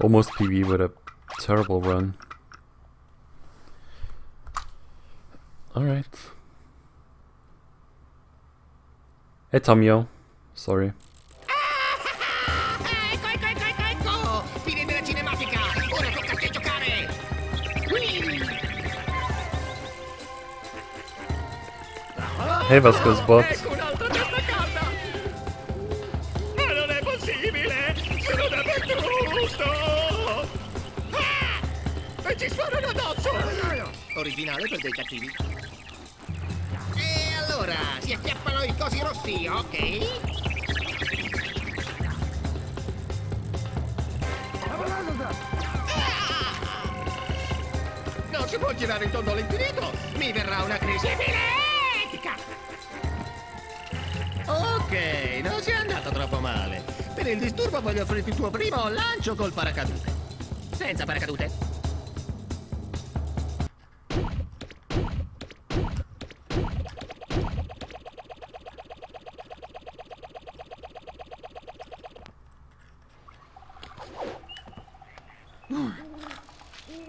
Almost PB with a terrible run. Alright. Hey Tomio. Sorry. Ecco, ecco, ecco, ecco, ecco! Fine della cinematica! Ora tocca a te giocare! Hey, was goes bot? Ecco un'altra testa calda! Ma non è possibile! Sono dappertutto! Ah! E ci suonano addosso! Originale per dei cattivi. E allora, si acchiappano i cosi rossi, ok? Non si può girare in tondo all'infinito! Mi verrà una crisi epilettica! Ok, non si è andato troppo male. Per il disturbo voglio offrirti il tuo primo lancio col paracadute. Senza paracadute.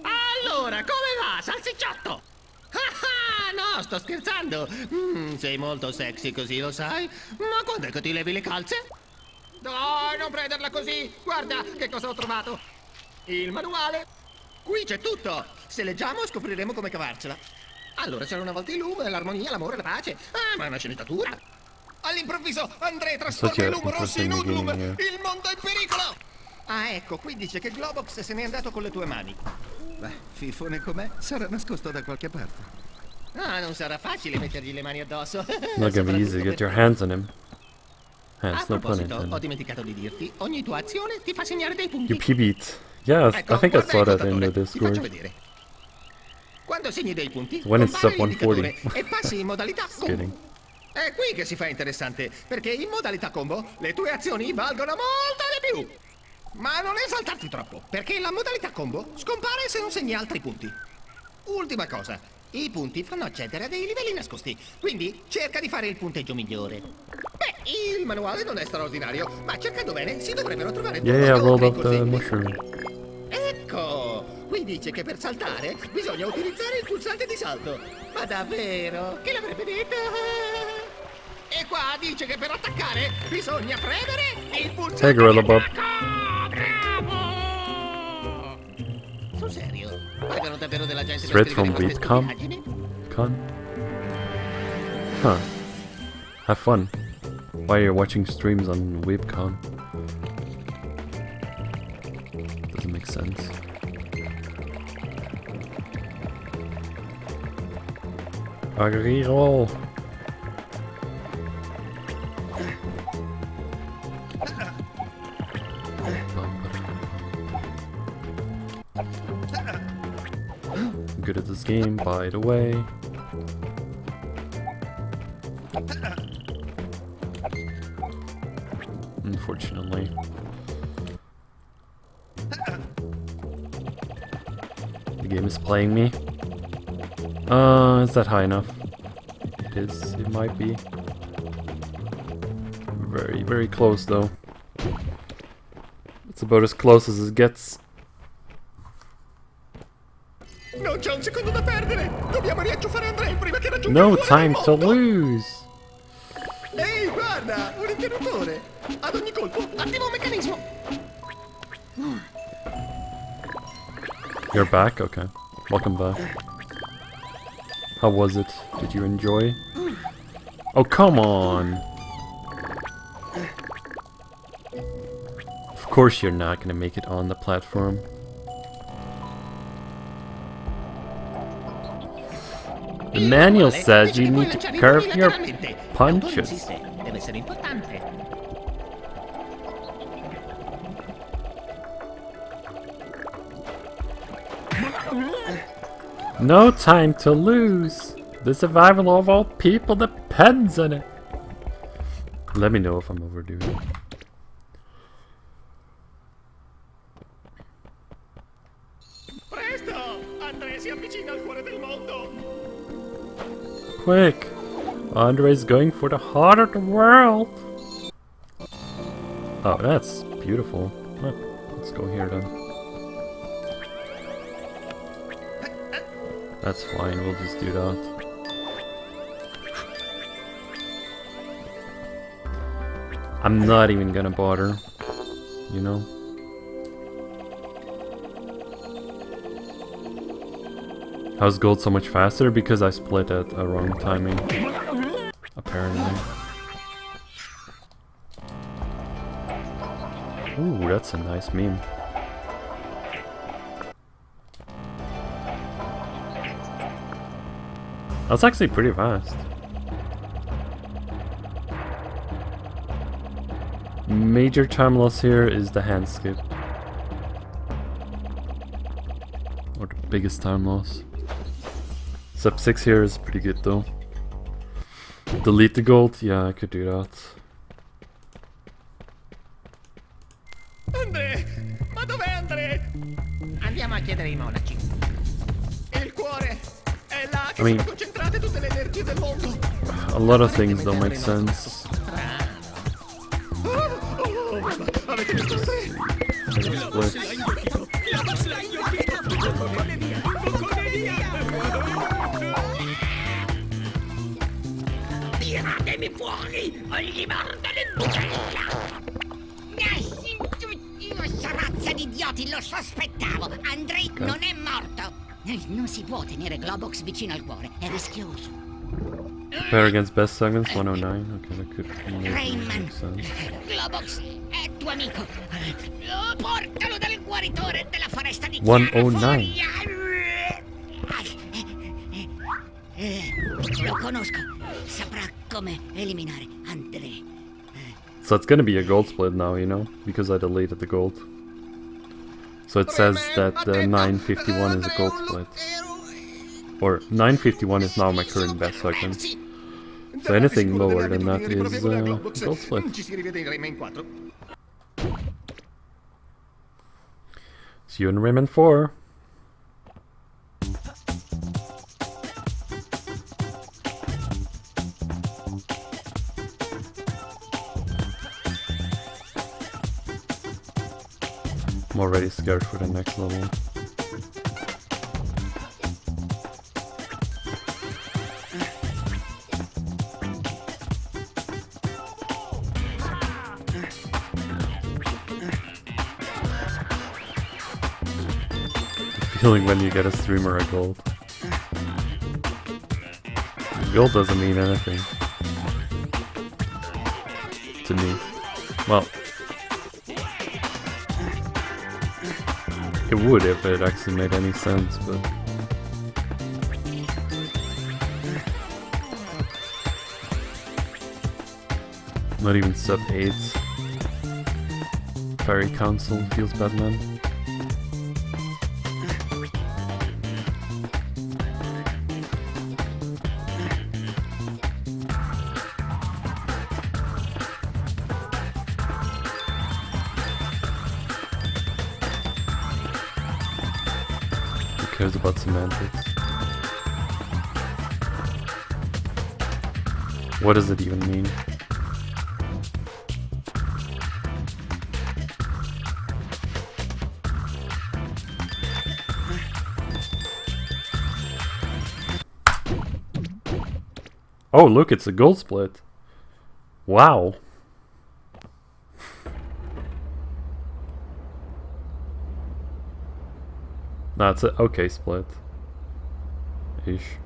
Allora, come va, salsicciotto? Ah, no, sto scherzando. Sei molto sexy così, lo sai? Ma quando è che ti levi le calze? Dai, non prenderla così. Guarda che cosa ho trovato. Il manuale. Qui c'è tutto. Se leggiamo scopriremo come cavarcela. Allora c'era una volta il lume, l'armonia, l'amore, la pace. Ah, ma è una sceneggiatura. All'improvviso Andrea trasforma il lume rosso in Udlum. Il mondo è in pericolo. Ah, ecco, qui dice che Globox se n'è andato con le tue mani. Beh, fifone com'è, sarà nascosto da qualche parte. Ah, non sarà facile mettergli le mani addosso. Not gonna be easy to get your hands on him. A Hands, no pun proposito, ho intended. dimenticato di dirti, ogni tua azione ti fa segnare dei punti. You PB'd. Yeah, Ecco, I think I guarda saw il that in the contatore, ti faccio Discord. vedere. Quando segni dei punti, When it's compare sub l'indicatore 140. e passi in modalità kidding. combo. È qui che si fa interessante, perché in modalità combo le tue azioni valgono molto di più. Ma non esaltarti troppo, perché la modalità combo scompare se non segni altri punti. Ultima cosa, i punti fanno accedere a dei livelli nascosti, quindi cerca di fare il punteggio migliore. Beh, il manuale non è straordinario, ma cercando bene si dovrebbero trovare Yeah, I rolled oltre i up the cosegni. mushroom. Ecco, qui dice che per saltare bisogna utilizzare il pulsante di salto. Ma davvero? Chi l'avrebbe detto? E qua dice che per attaccare bisogna premere il pulsante Hey, Gorilla di Bob. attacco. Bravo! Sul serio? Pagano davvero della gente per Straight scrivere from queste Webcam? stupidaggini? Con? Huh. Have fun. While you're watching streams on Webcam. Doesn't make sense. Reroll. I'm good at this game, by the way. Unfortunately. The game is playing me. Is that high enough? It is, it might be. Very, very close though. It's about as close as it gets. Non c'è un secondo da perdere! Dobbiamo riacciuffare Andrea prima che raggiunga No il cuore del time to mondo! lose! Ehi, guarda! Un interruttore! Ad ogni colpo, attiva un meccanismo! You're back? Okay. Welcome back. How was it? Did you enjoy? Oh, come on! Of course you're not gonna make it on the platform. The manual says you need to curve your punches. Deve essere importante. No time to lose. The survival of all people depends on it. Let me know if I'm overdoing it. Presto! Andrea si avvicina al cuore del mondo! Quick! Andre's going for the heart of the world! Oh, that's beautiful. Huh, let's go here then. That's fine, we'll just do that. I'm not even gonna bother, you know? How's gold so much faster? Because I split at a wrong timing, apparently. Ooh, that's a nice meme. That's actually pretty fast. Major time loss here is the hand skip. Or the biggest time loss. Sub 6 here is pretty good though. Delete the gold? Yeah, I could do that. Andre! Ma dov'è Andre? Andiamo a chiedere ai monaci. Il cuore è là che sono concentrate tutte le energie del mondo. A lot of things don't make sense. Avete visto se? Tiratemi fuori o gli mordo l'embucella! Questa razza di idioti, lo sospettavo! Andrei non è morto! Non si può tenere Globox vicino al cuore, è rischioso. Pair against best seconds, 109. Okay, that could Rayman, make sense. Globox è tuo amico. Portalo dal guaritore della foresta di 109. Lo conosco, saprà come eliminare André. So it's gonna be a gold split now, you know, because I deleted the gold. So it says that 951 is a gold split. Or 951 is now my current best second. So anything lower than that is gold split. Ci si rivede in Rayman 4. See you in Rayman 4. I'm already scared for the next level. Feeling when you get a streamer a gold. Gold doesn't mean anything. To me. Well, it would if it actually made any sense, but... Not even sub 8s. Fairy Council feels bad, man. Who cares about semantics? What does it even mean? Oh, look, it's a gold split. Wow. No, it's a okay split. Ish.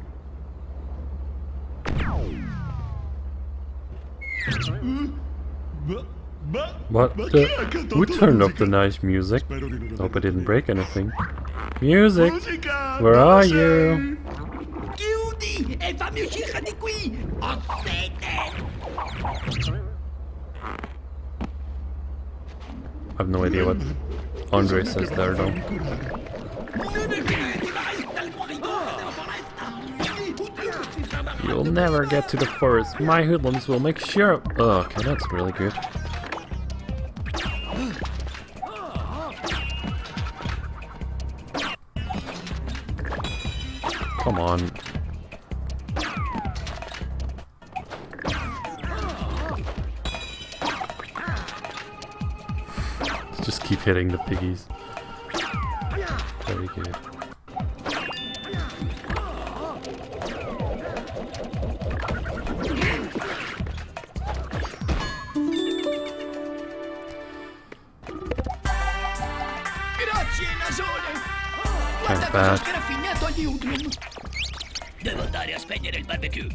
What the? Who turned off the nice music? Hope I didn't break anything. Music! Where are you? Chiudi e fammi uscire di qui! Ho sete! I have no idea what Andre says there though. You'll never get to the forest. My hoodlums will make sure. Oh, okay, that's really good. Come on. Just keep hitting the piggies. Very good. bad. Devo andare a spegnere il barbecue.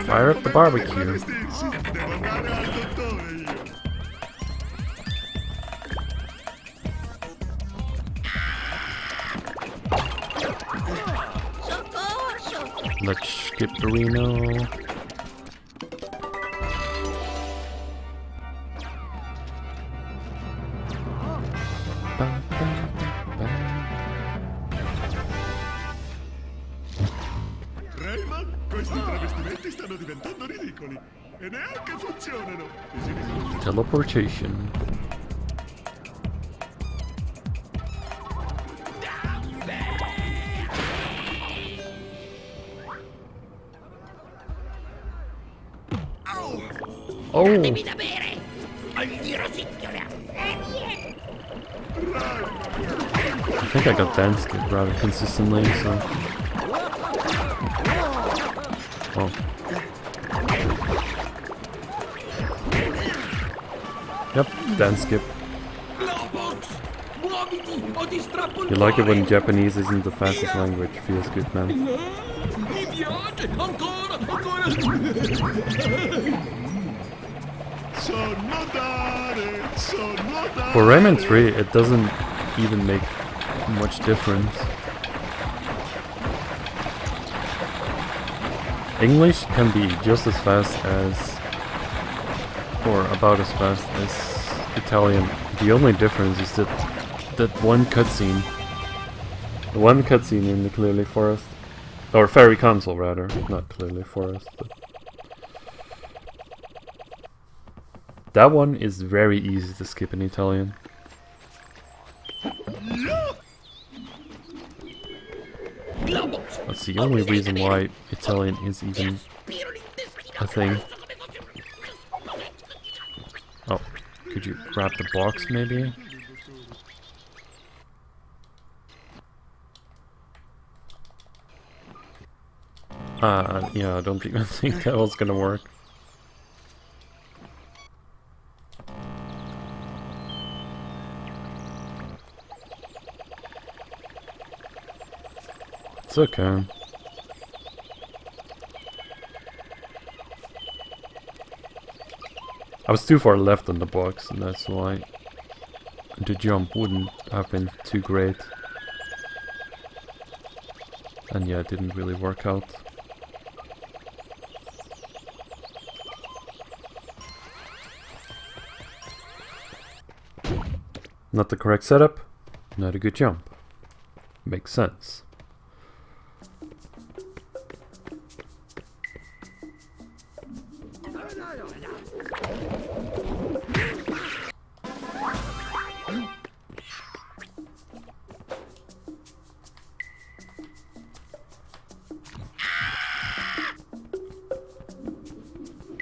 Fire up the barbecue. Devo andare al dottore io. Let's skip the Reno. Rayman, questi travestimenti stanno diventando ridicoli. E neanche funzionano. Teleportation. Oh! Datemi da bere! Al di rosicchiola! I think I got dance skip rather consistently, so... Oh. Yep, dance skip. You like it when Japanese isn't the fastest language. Feels good, man. For Rayman 3, it doesn't even make much difference. English can be just as fast as, or about as fast as Italian. The only difference is that one cutscene in the Clearly Forest, or Fairy Console rather, not Clearly Forest, but that one is very easy to skip in Italian. That's the only reason why Italian is even a thing. Oh, could you grab the box maybe? Yeah, I don't even think that was gonna work. It's okay. I was too far left on the box, and that's why the jump wouldn't have been too great. And yeah, it didn't really work out. Not the correct setup, not a good jump. Makes sense.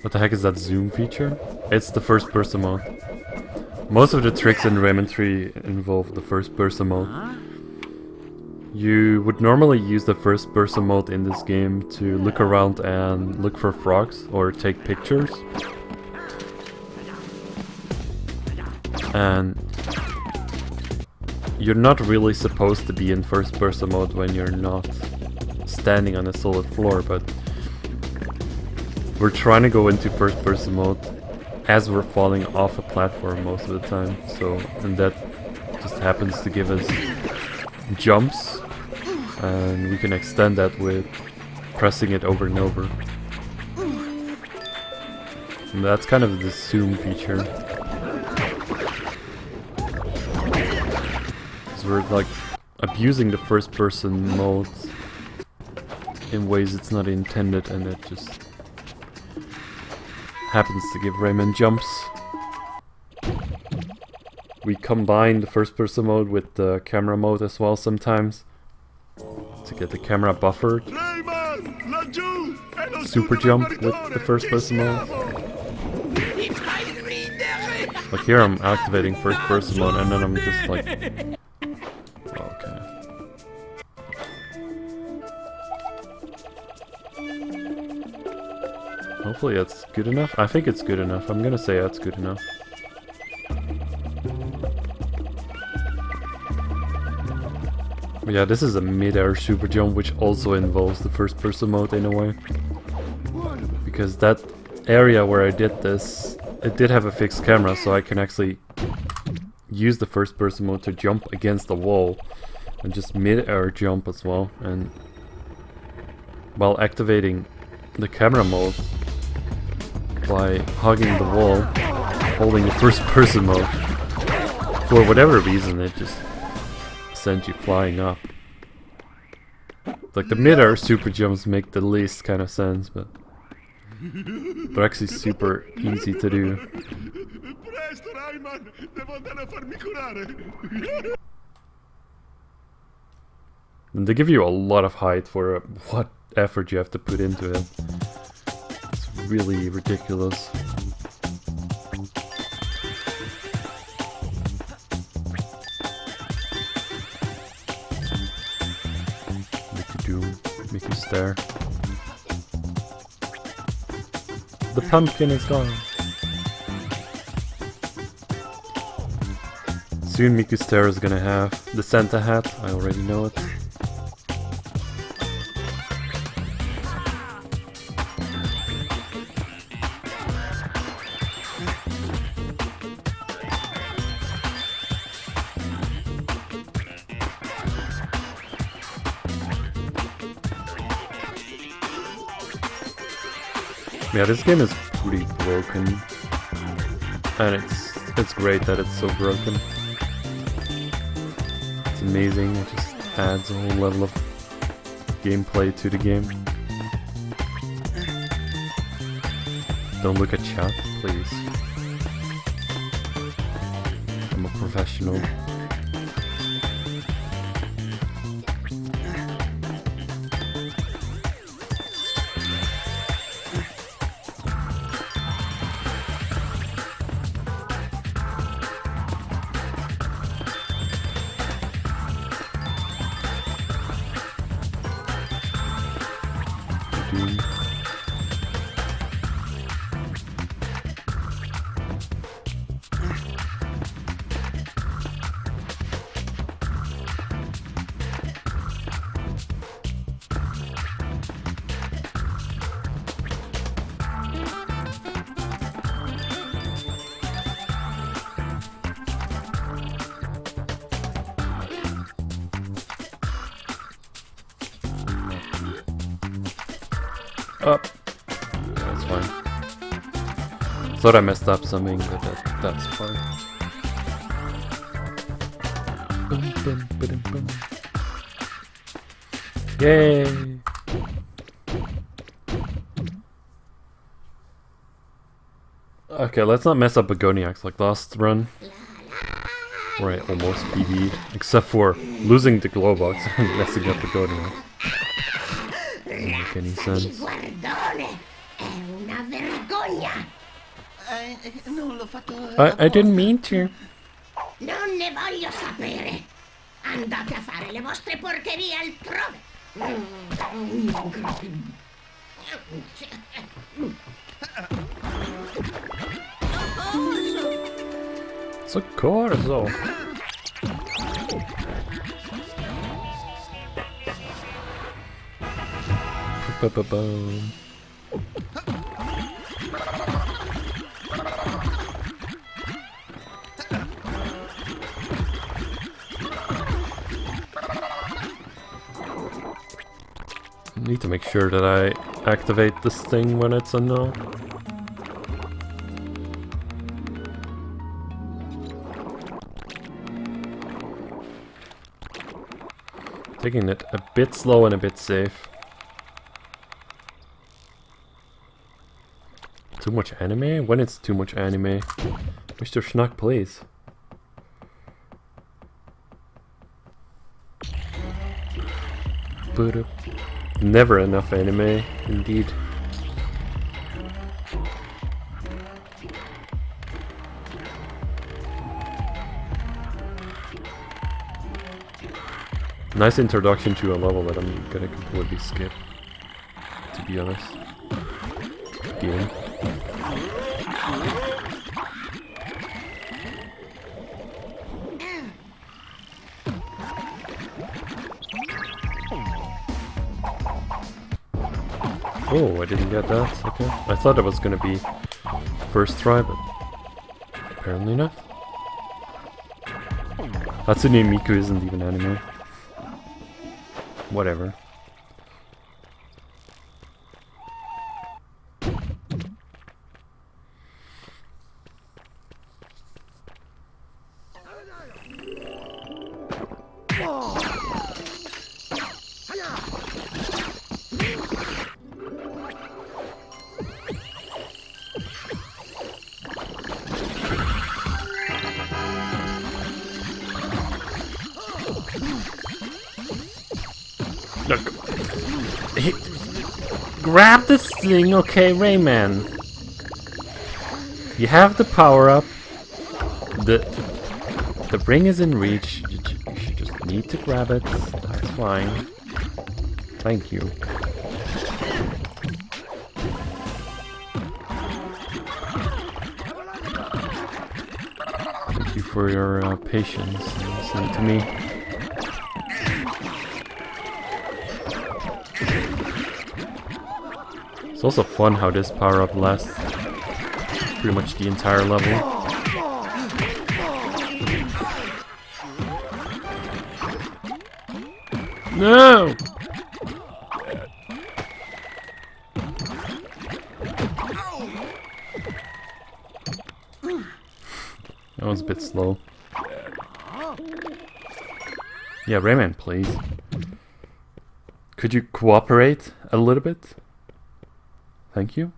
What the heck is that zoom feature? It's the first person mode. Most of the tricks in Rayman 3 involve the first person mode. You would normally use the first person mode in this game to look around and look for frogs or take pictures. And you're not really supposed to be in first person mode when you're not standing on a solid floor, but we're trying to go into first person mode as we're falling off a platform most of the time, and that just happens to give us jumps, and we can extend that with pressing it over and over. And that's kind of the zoom feature. So we're like abusing the first person mode in ways it's not intended, and it just happens to give Rayman jumps. We combine the first person mode with the camera mode as well sometimes to get the camera buffered. Super jump with the first person mode. Like here I'm activating first person mode and then I'm just like... Okay. Hopefully that's good enough. I think it's good enough. I'm gonna say that's good enough. Yeah, this is a mid-air super jump, which also involves the first person mode in a way. Because that area where I did this, it did have a fixed camera, so I can actually use the first person mode to jump against the wall and just mid-air jump as well. And while activating the camera mode by hugging the wall, holding the first person mode, for whatever reason it just sends you flying up. Like the mid-air super jumps make the least kind of sense, but they're actually super easy to do. Presto, Rayman! Devo andare a farmi curare! And they give you a lot of height for what effort you have to put into it. It's really ridiculous. Make you stare. The pumpkin is gone. Soon Miku Stare is gonna have the Santa hat, I already know it. Yeah, this game is pretty broken, and it's great that it's so broken. It's amazing, it just adds a whole level of gameplay to the game. Don't look at chat, please. I'm a professional. Oh, that's fine. Thought I messed up something, but that's fine. Yay! Okay, let's not mess up Begoniacs like last run, where I almost PB'd, except for losing the glow box and messing up Begoniacs. Doesn't make any sense. Guardone, è una vergogna. Non l'ho fatto. I didn't mean to. Non ne voglio sapere. Andate a fare le vostre porcherie altrove. Soccorso! Ba-ba-boom. Need to make sure that I activate this thing when it's unknown. Taking it a bit slow and a bit safe. Too much anime? When it's too much anime? Mr. Schnuck, please. Never enough anime, indeed. Nice introduction to a level that I'm gonna completely skip, to be honest. Game. Oh, I didn't get that. Okay. I thought that was gonna be first try, but apparently not. Hatsune Miku isn't even anime. Whatever. Look. Grab this thing, okay, Rayman. You have the power up. The ring is in reach. You just need to grab it. That's fine. Thank you. Thank you for your patience and listening to me. It's also fun how this power-up lasts pretty much the entire level. No! That was a bit slow. Yeah, Rayman, please. Could you cooperate a little bit? Thank you.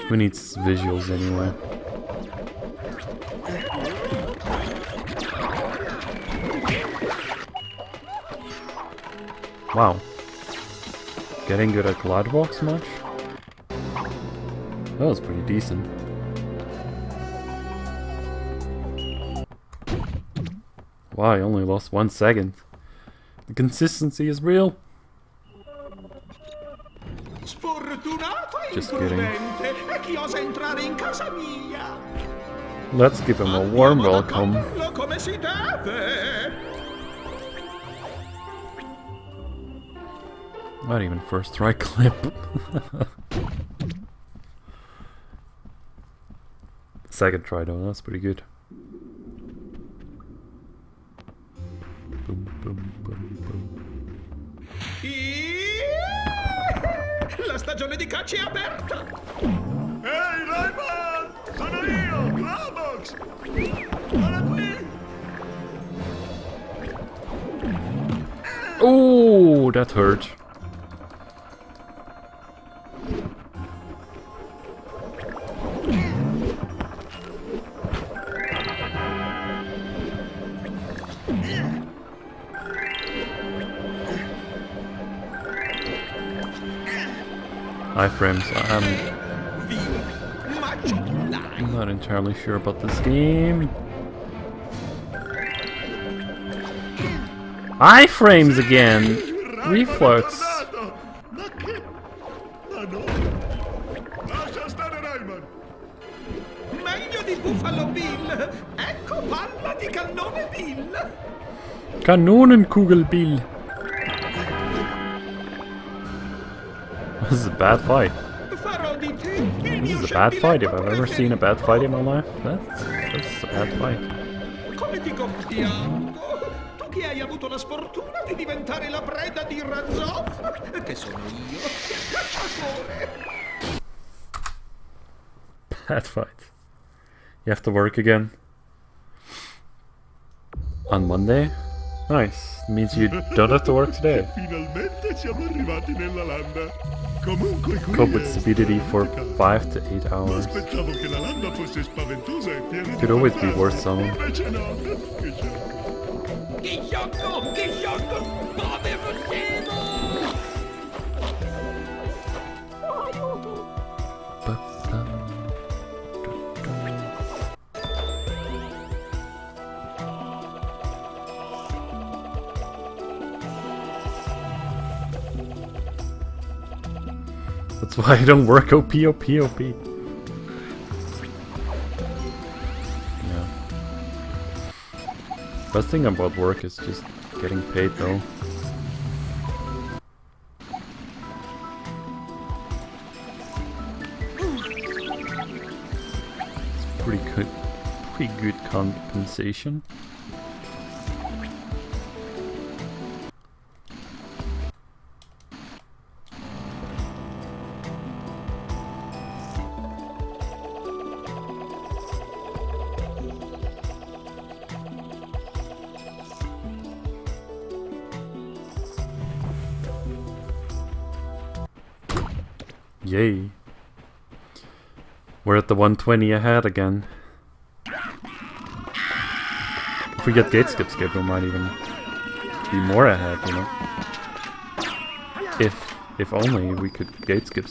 Who needs visuals anyway? Wow. Getting good at glide walks much? That was pretty decent. Wow, I only lost 1 second. The consistency is real. Just kidding. Let's give him a warm welcome. Not even first try clip. Second try though, that's pretty good. Boom, boom, boom, boom. La stagione di caccia è aperta! Ehi, Rayman! Sono io, Globox! Guarda qui! Oh, that hurt. Iframes, I'm not entirely sure about this game. Iframes again! Reflux! Ma che? Ma no! Lascia stare Rayman! Meglio di Buffalo Bill! Ecco palla di cannone Bill! Kanonenkugel Bill! This is a bad fight. This is a bad fight if I've ever seen a bad fight in my life. That's a bad fight. Come ti compiango? Tu che hai avuto la sfortuna di diventare la preda di Razov, che sono io, il cacciatore. Bad fight. You have to work again. On Monday? Nice. Means you don't have to work today. Finalmente siamo arrivati nella landa. Comunque qui Cope with è stupidity for 5 to 8 Non hours. aspettavo che la landa fosse spaventosa e piena di Could always be fantasmi. worth something. Invece no. Che sciocco. Che sciocco! Che sciocco! Povero Semo! Ba, That's why I don't work OP. Yeah. Best thing about work is just getting paid though. It's pretty good compensation. Yay. We're at the 120 ahead again. If we get gate skip, we might even be more ahead, you know? If only we could gate skip.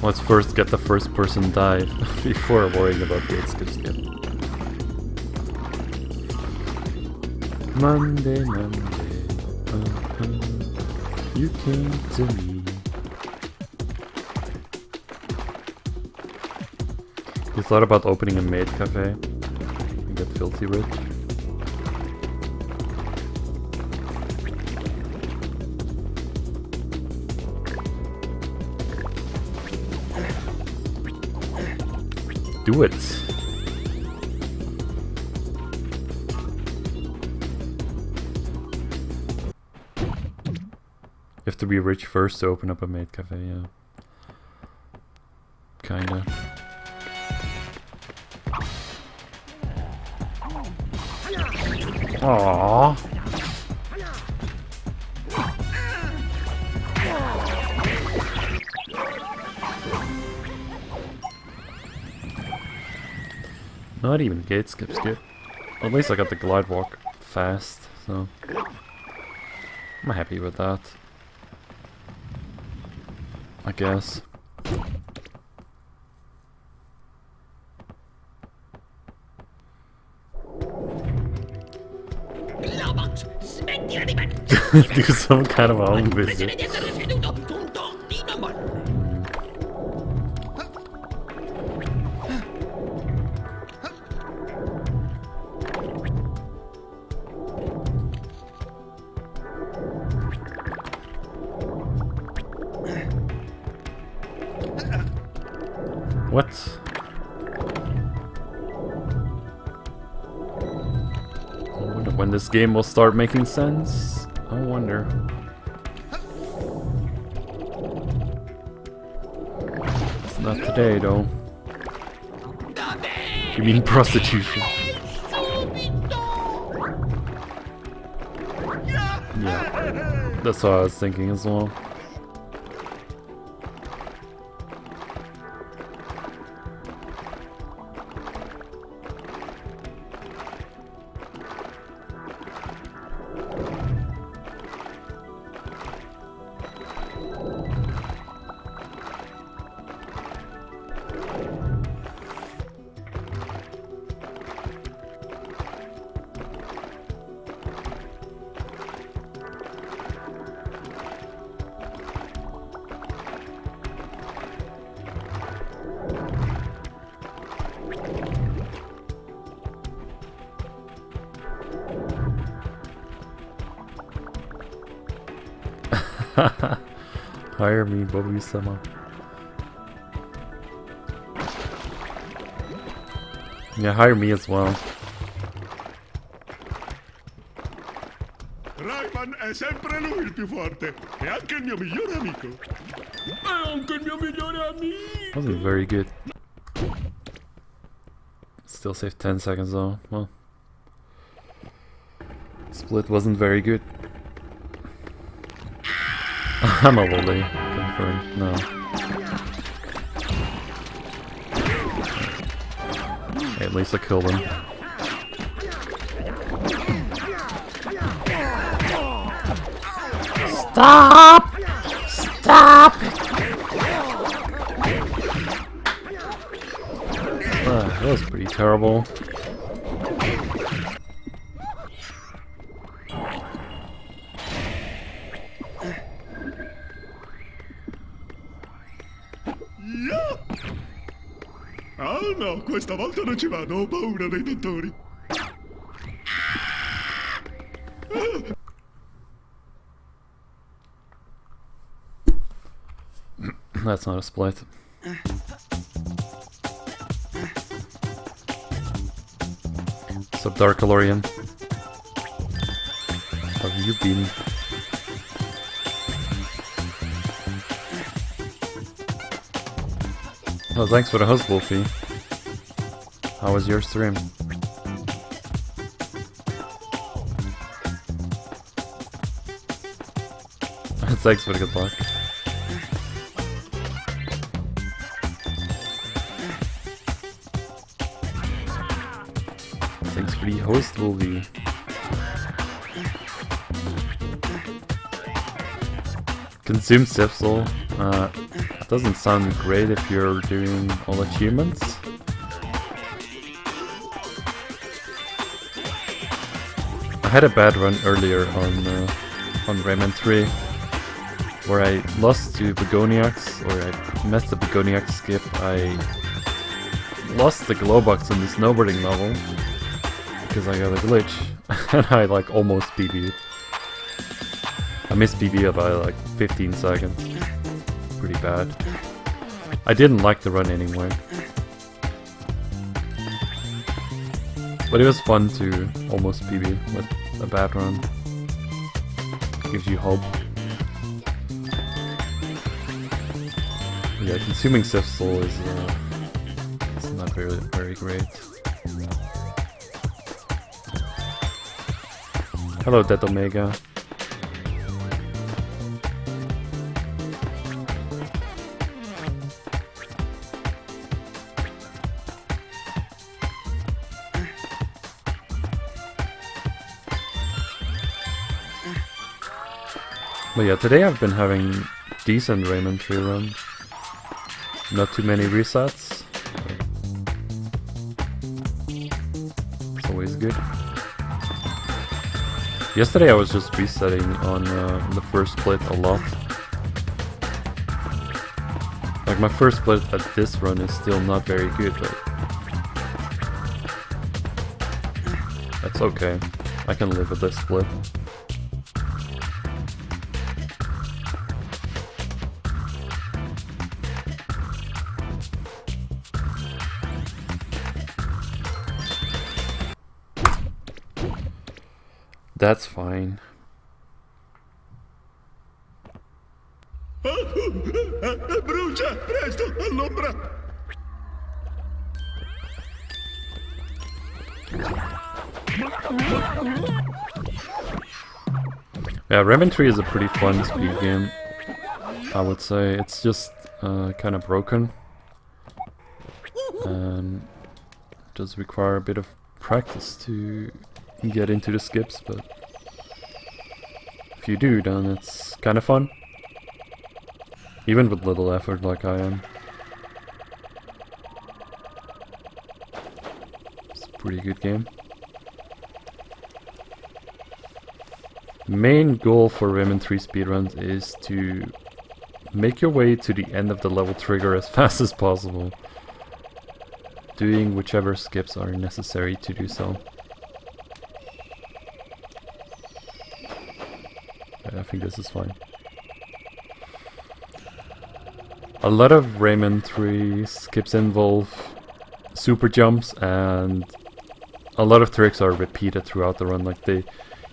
Let's first get the first person dive before worrying about gate skip. Monday, you came to me. You thought about opening a maid cafe and get filthy rich? Do it! You have to be rich first to open up a maid cafe, yeah. Kinda. Aww. Not even gate skip. At least I got the glide walk fast, so I'm happy with that, I guess. Do some kind of home visit. What? I wonder when this game will start making sense. I wonder. It's not today, though. You mean prostitution? Yeah, that's what I was thinking as well. Hire me, Bobby-sama. Yeah, hire me as well. Rayman è sempre lui il più forte, e anche il mio migliore amico. Wasn't very good. Still saved 10 seconds though. Well, split wasn't very good. I'm a lolly. Confirmed. No. Hey, at least I killed him. Stop! Stop! terrible. Oh no, questa volta non ci vado, ho paura dei dottori. That's not a split. What's up, Dark Calorian? How have you been? Oh, thanks for the host, Wolfie. How was your stream? Thanks for the good luck. Thanks for the host, Wolfie. Consume Sifsel. Doesn't sound great if you're doing all achievements. I had a bad run earlier on Rayman 3 where I lost to Begoniacs, or I messed the Begoniac skip. I lost the glow box in the snowboarding level because I got a glitch and I like almost BB'd. I missed BB by like 15 seconds. Pretty bad. I didn't like the run anyway. But it was fun to almost PB with a bad run. Gives you hope. Yeah, consuming Sifsel is it's not very great. Hello, Death Omega. But yeah, today I've been having decent Rayman 3 runs. Not too many resets. It's always good. Yesterday I was just resetting on the first split a lot. Like my first split at this run is still not very good, but that's okay. I can live with this split. That's fine. Brucia, presto, all'ombra! Yeah, Rayman 3 is a pretty fun speed game, I would say. It's just kind of broken and does require a bit of practice to get into the skips, but if you do, then it's kind of fun. Even with little effort like I am. It's a pretty good game. Main goal for Rayman 3 speedruns is to make your way to the end of the level trigger as fast as possible, doing whichever skips are necessary to do so. I think this is fine. A lot of Rayman 3 skips involve super jumps, and a lot of tricks are repeated throughout the run. Like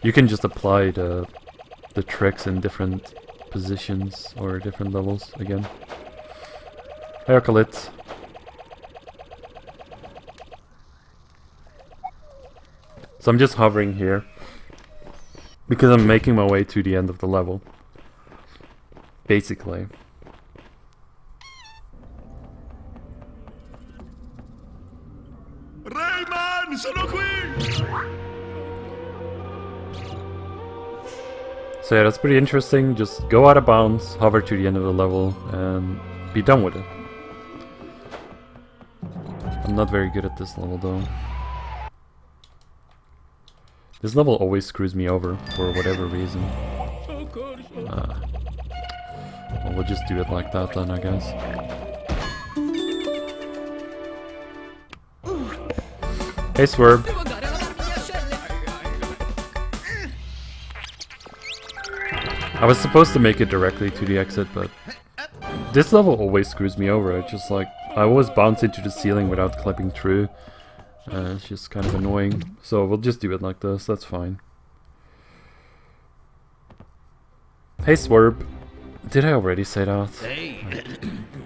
you can just apply the tricks in different positions or different levels again. Hey, Akalit. So I'm just hovering here because I'm making my way to the end of the level, basically. Rayman, sono qui! So yeah, that's pretty interesting. Just go out of bounds, hover to the end of the level, and be done with it. I'm not very good at this level though. This level always screws me over for whatever reason. Well, we'll just do it like that then, I guess. Hey, Swerve. I was supposed to make it directly to the exit, but this level always screws me over. It's just like, I always bounce into the ceiling without clipping through. It's just kind of annoying. So we'll just do it like this, that's fine. Hey, Swerve. Did I already say that? Ehi,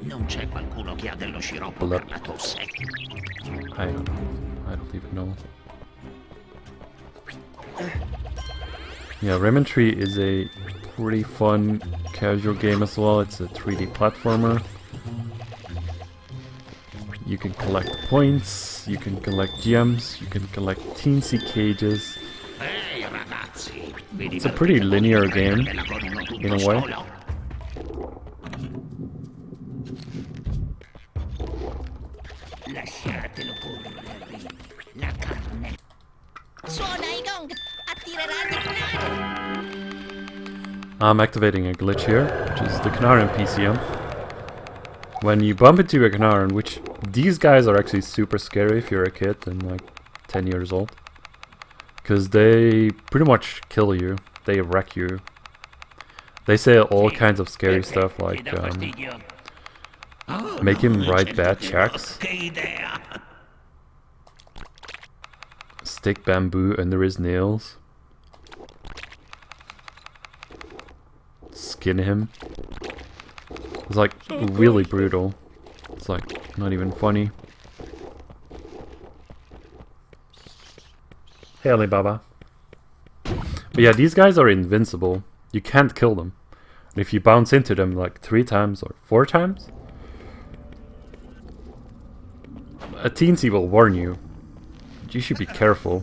non c'è qualcuno che ha dello sciroppo Blah. per la tosse? I don't even know. Yeah, Rayman 3 is a pretty fun casual game as well. It's a 3D platformer. You can collect points, you can collect gems, you can collect teensy cages. Ehi, ragazzi, vi It's a pretty linear game, in a way. Lasciatelo correre. La carne. Suona i gong. Attirerà il canale. I'm activating a glitch here, which is the Canarian PCM. When you bump into a Canarian, which these guys are actually super scary if you're a kid and like 10 years old. Because they pretty much kill you, they wreck you. They say all kinds of scary stuff like make him write bad checks, stick bamboo under his nails, skin him. It's like really brutal. It's like not even funny. Hey Alibaba. But yeah, these guys are invincible. You can't kill them. And if you bounce into them like 3 times or 4 times, a teensy will warn you. You should be careful.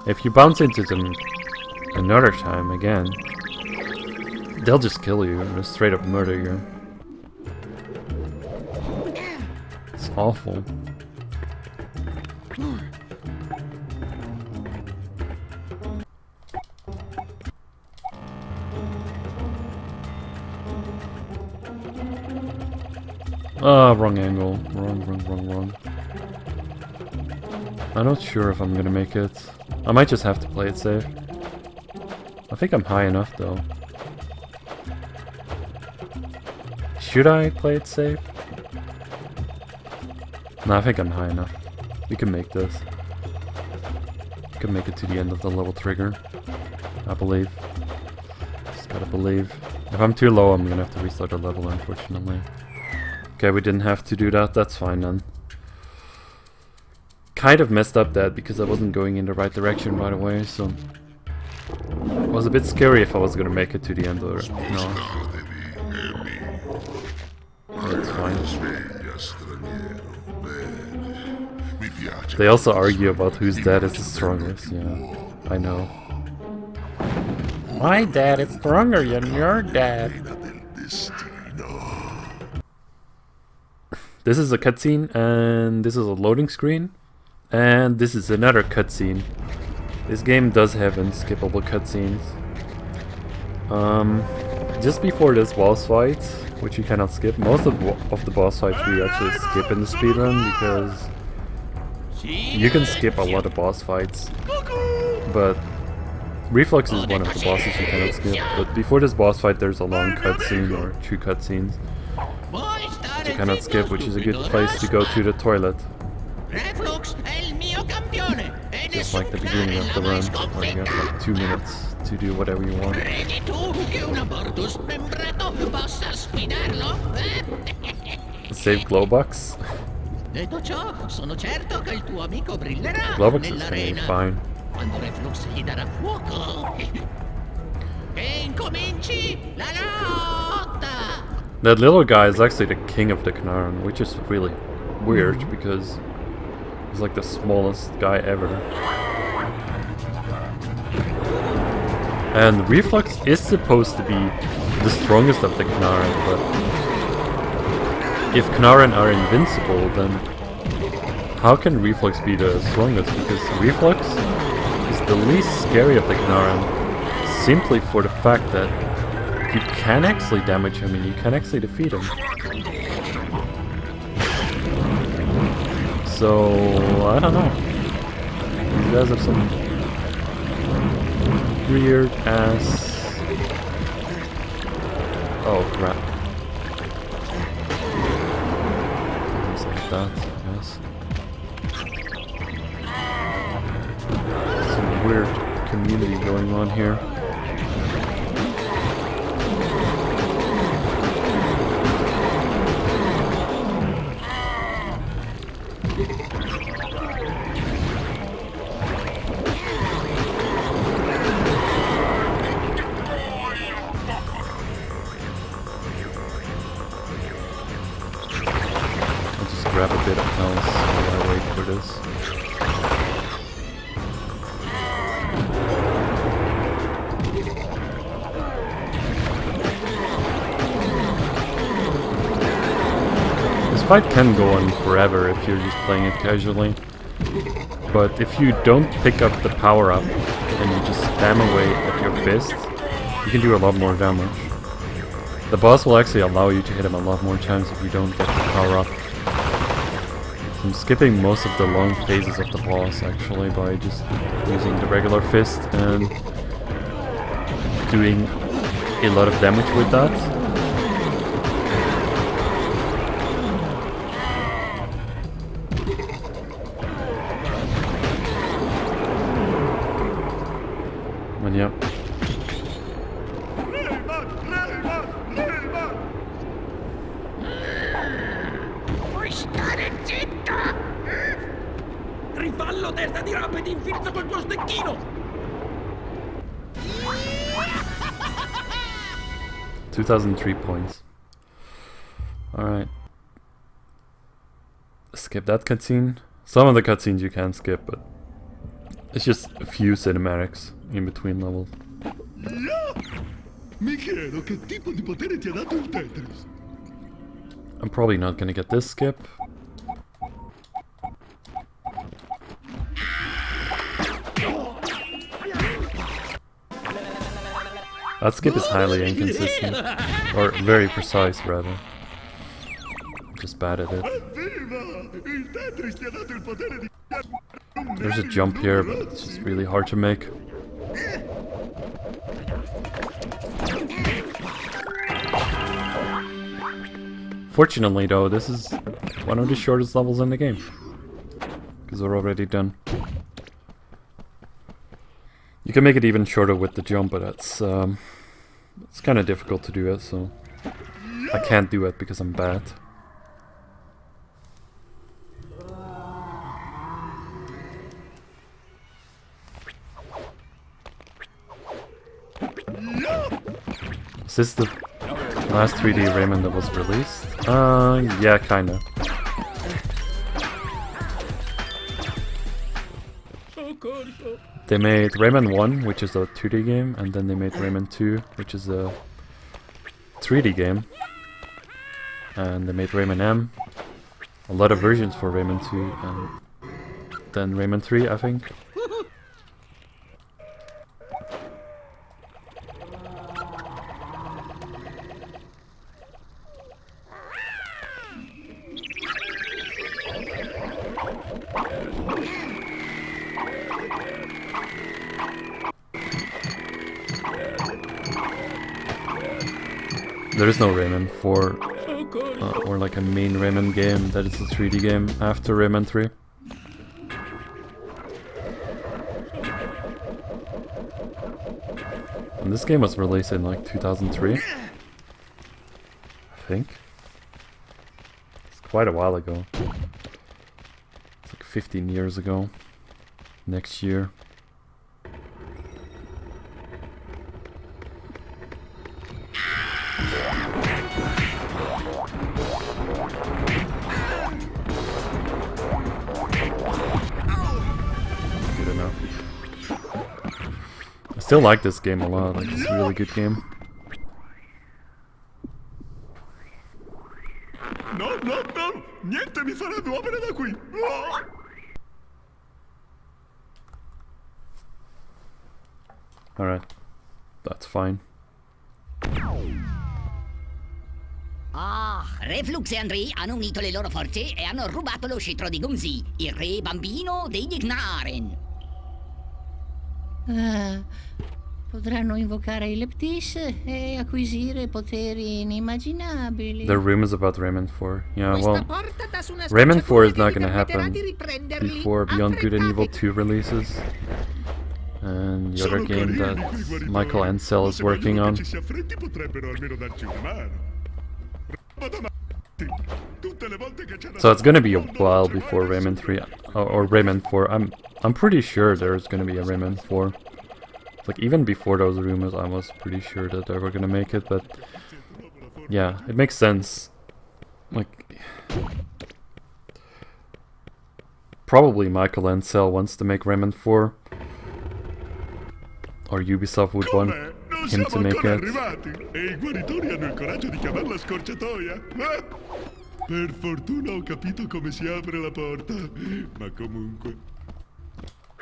If you bounce into them another time again, they'll just kill you and straight up murder you. It's awful. Ah, wrong angle. Wrong. I'm not sure if I'm gonna make it. I might just have to play it safe. I think I'm high enough though. Should I play it safe? No, I think I'm high enough. We can make this. We can make it to the end of the level trigger. I believe. Just gotta believe. If I'm too low, I'm gonna have to restart the level, unfortunately. Okay, we didn't have to do that, that's fine then. Kind of messed up that because I wasn't going in the right direction right away, so... It was a bit scary if I was gonna make it to the end or no. That's fine. They also argue about whose dad is the strongest, yeah. I know. My dad is stronger than your dad. This is a cutscene, and this is a loading screen, and this is another cutscene. This game does have unskippable cutscenes. Just before this boss fight, which you cannot skip, most of the boss fights we actually skip in the speedrun because you can skip a lot of boss fights, but Reflux is one of the bosses you cannot skip. But before this boss fight, there's a long cutscene or 2 cutscenes you cannot skip, which is a good place to go to the toilet. Just like the beginning of the run, where you have like 2 minutes to do whatever you want. Save Glowbox? Glowbox is gonna be fine. That little guy is actually the king of the Canarian, which is really weird because he's like the smallest guy ever. And Reflux is supposed to be the strongest of the Canarian, but if Knaran are invincible, then how can Reflux be the strongest? Because Reflux is the least scary of the Knaran, simply for the fact that you can actually damage him and you can actually defeat him. So, I don't know. These guys have some weird ass... Oh crap. Things like that, I guess. Some weird community going on here. Grab a bit of health while I wait for this. This fight can go on forever if you're just playing it casually. But if you don't pick up the power up and you just spam away at your fist, you can do a lot more damage. The boss will actually allow you to hit him a lot more times if you don't get the power up. I'm skipping most of the long phases of the boss actually by just using the regular fist and doing a lot of damage with that. But yeah. Rifallo testa di rapa ed infilzo col tuo stecchino! 2003 points. Alright. Skip that cutscene. Some of the cutscenes you can skip, but it's just a few cinematics in between levels. Mi chiedo che tipo di potere ti ha dato il Tetris. I'm probably not gonna get this skip. That skip is highly inconsistent. Or very precise, rather. I'm just bad at it. There's a jump here, but it's just really hard to make. Fortunately though, this is one of the shortest levels in the game. Because we're already done. You can make it even shorter with the jump, but it's kind of difficult to do it, so I can't do it because I'm bad. Is this the last 3D Rayman that was released? Yeah, kinda. They made Rayman 1, which is a 2D game, and then they made Rayman 2, which is a 3D game. And they made Rayman M, a lot of versions for Rayman 2, and then Rayman 3, I think. There is no Rayman 4, or like a main Rayman game that is a 3D game after Rayman 3. And this game was released in like 2003, I think. It's quite a while ago. It's like 15 years ago. Next year. I still like this game a lot, like it's a really good game. No, mi farà muovere da qui. Oh! Alright. That's fine. Ah, Reflux e Andrei hanno unito le loro forze e hanno rubato lo scettro di Gumzi, il re bambino degli Gnaren. Potranno invocare i Leptis e acquisire poteri inimmaginabili. The rumors about Rayman 4. Yeah, Questa well, porta dà su una Rayman 4 is scorciatoia not che gonna vi permetterà happen di riprenderli. before Beyond Good and Evil Affrettate. 2 releases. And the other Sono game carini that quei guaritori, Michael Ansel ma is se working vogliono on. che ci si affretti potrebbero almeno darci una mano. Vado avanti. Tutte le volte che c'è da So it's gonna be a salvare il mondo, while non ci before va Rayman nessuno. 3 or Rayman 4. I'm pretty sure there's gonna be a Rayman 4. Like even before those rumors, I was pretty sure that they were gonna make it. But yeah, it makes sense. Like probably Michael Ansel wants to make Rayman 4, or Ubisoft would want Come? Non him siamo to make ancora it. arrivati e i guaritori hanno il coraggio di chiamarla scorciatoia? Per fortuna ho capito come si apre la porta, ma comunque...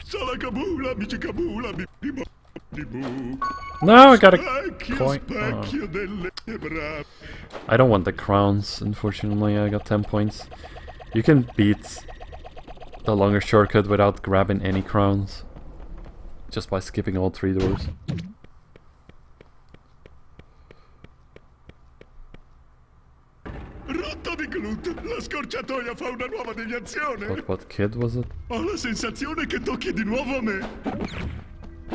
Sala Kabula, amici Kabula, No, I got a Specchio, coin. specchio delle brave. I don't want the crowns, unfortunately. I got 10 points. You can beat the longer shortcut without grabbing any crowns, just by skipping all 3 doors. Rotto di glut, la scorciatoia fa una nuova deviazione. What kid was it? Ho la sensazione che tocchi di nuovo a me.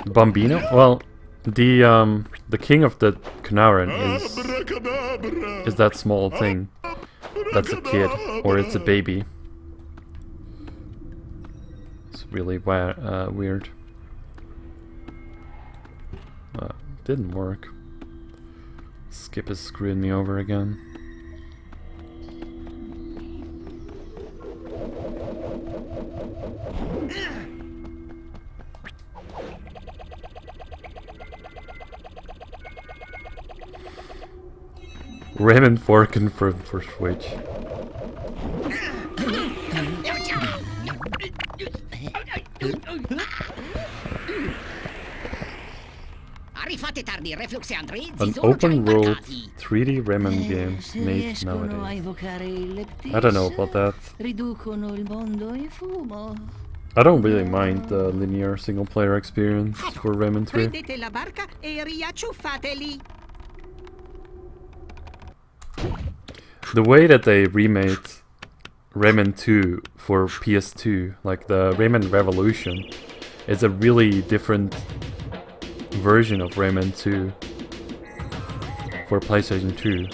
Bambino? Well, the king of the Knaaren Abracadabra. is that small thing. That's a kid, or it's a baby. It's really weird. Didn't work. Skip is screwing me over again. Rayman 4 confirmed for Switch. Rifate tardi, Reflux e Andrei An si sono già open world imbarcati. 3D Rayman game Se made riescono a nowadays. invocare i Leptis, I don't know about that. riducono il mondo in fumo. I don't really mind the linear single player experience for Rayman 3. Prendete la barca e riacciuffateli. The way that they remade Rayman 2 for PS2, like the Rayman Revolution, is a really different version of Rayman 2 for PlayStation 2.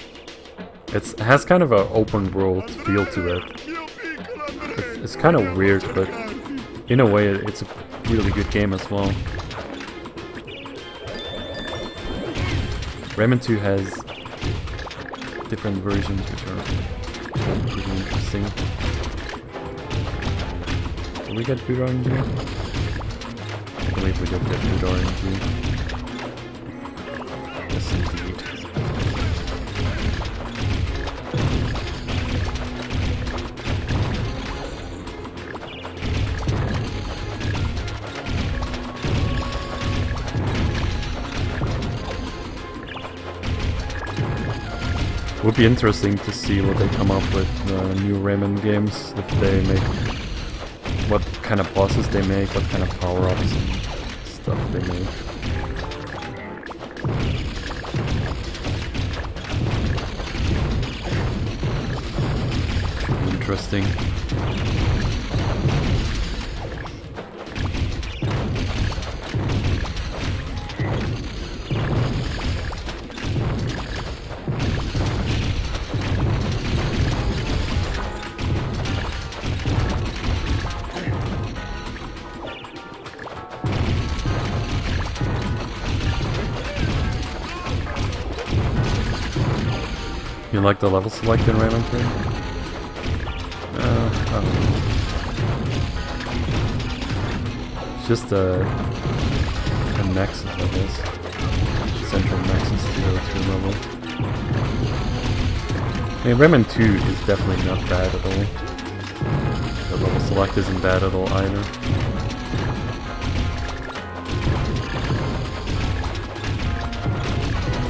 It has kind of an open world feel to it. It's kind of weird, but in a way it's a really good game as well. Rayman 2 has different versions which are really interesting. Did we get good RNG? I believe we did get good RNG. Yes, indeed. Would be interesting to see what they come up with new Rayman games, if they make, what kind of bosses they make, what kind of power-ups and stuff they make. Should be interesting. You like the level select in Rayman 3? I don't know. It's just a nexus, I guess. Central nexus to go to level. I mean, Rayman 2 is definitely not bad at all. The level select isn't bad at all either.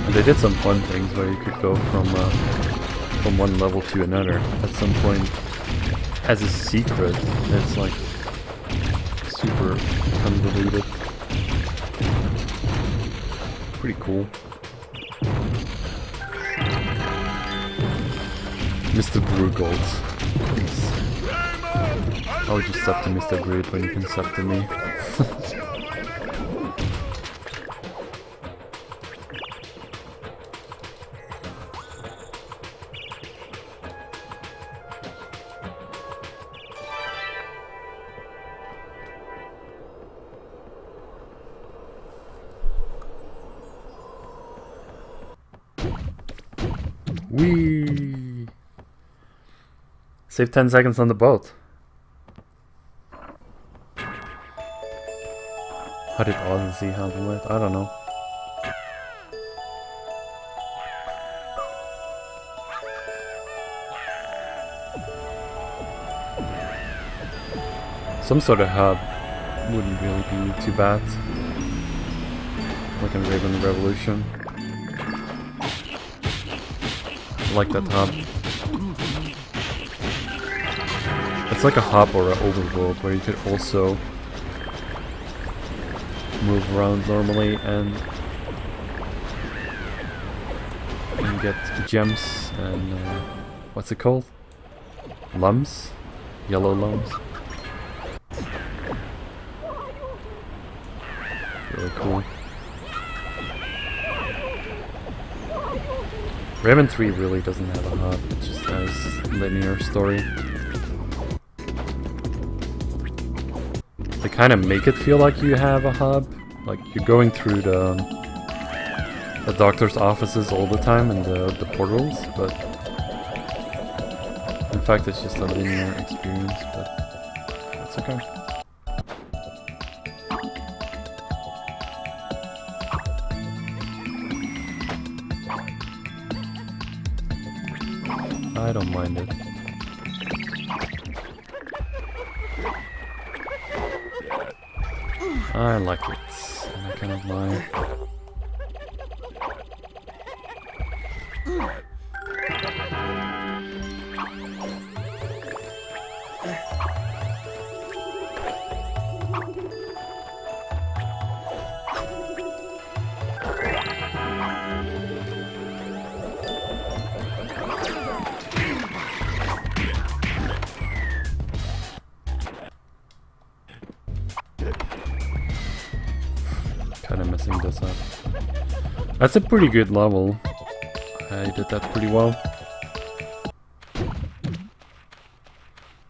And they did some fun things where you could go from one level to another at some point as a secret. It's like super convoluted. Pretty cool. Mr. Brugold. How would you sub to Mr. Grid when you can sub to me? Whee! Save 10 seconds on the boat. How did Odyssey handle it? I don't know. Some sort of hub wouldn't really be too bad. Like in Rayman Revolution. I like that hub. It's like a hub or an overworld where you could also move around normally and get gems and what's it called? Lumps? Yellow lumps. Really cool. Rayman 3 really doesn't have a hub, it just has linear story. They kind of make it feel like you have a hub, like you're going through the doctor's offices all the time and the portals, but in fact it's just a linear experience, but it's okay. I don't mind it. I like it, and I cannot lie. Kind of messing this up. That's a pretty good level. I did that pretty well.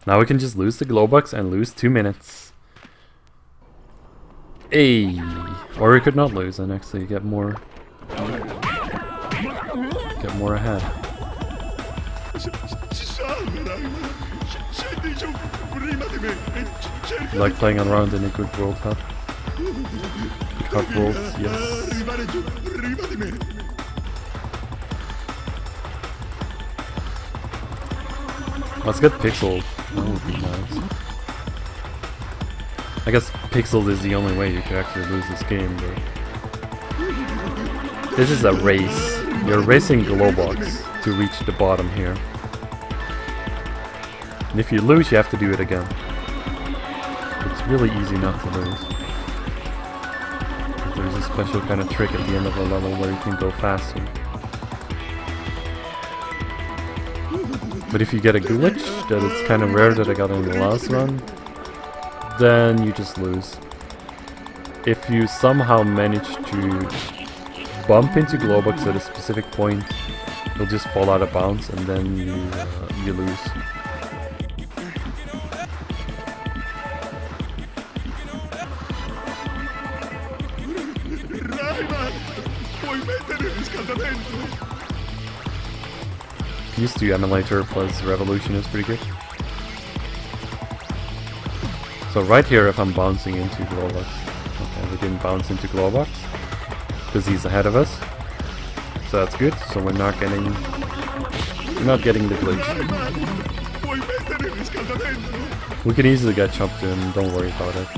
Now we can just lose the Glowbox and lose 2 minutes. Hey, or we could not lose and actually get more ahead. You like playing around in a good world hub? Hub worlds, yes. Let's get Pixel. That would be nice. I guess Pixel is the only way you could actually lose this game, but this is a race. You're racing Glowbox to reach the bottom here. And if you lose, you have to do it again. It's really easy not to lose. There's a special kind of trick at the end of the level where you can go faster. But if you get a glitch, that it's kind of rare that I got in the last run, then you just lose. If you somehow manage to bump into Glowbox at a specific point, you'll just fall out of bounds and then you lose. Used to emulator plus revolution is pretty good. So right here, if I'm bouncing into Glowbox, okay, we didn't bounce into Glowbox because he's ahead of us, so that's good. So we're not getting the glitch. We could easily get chopped in, don't worry about it.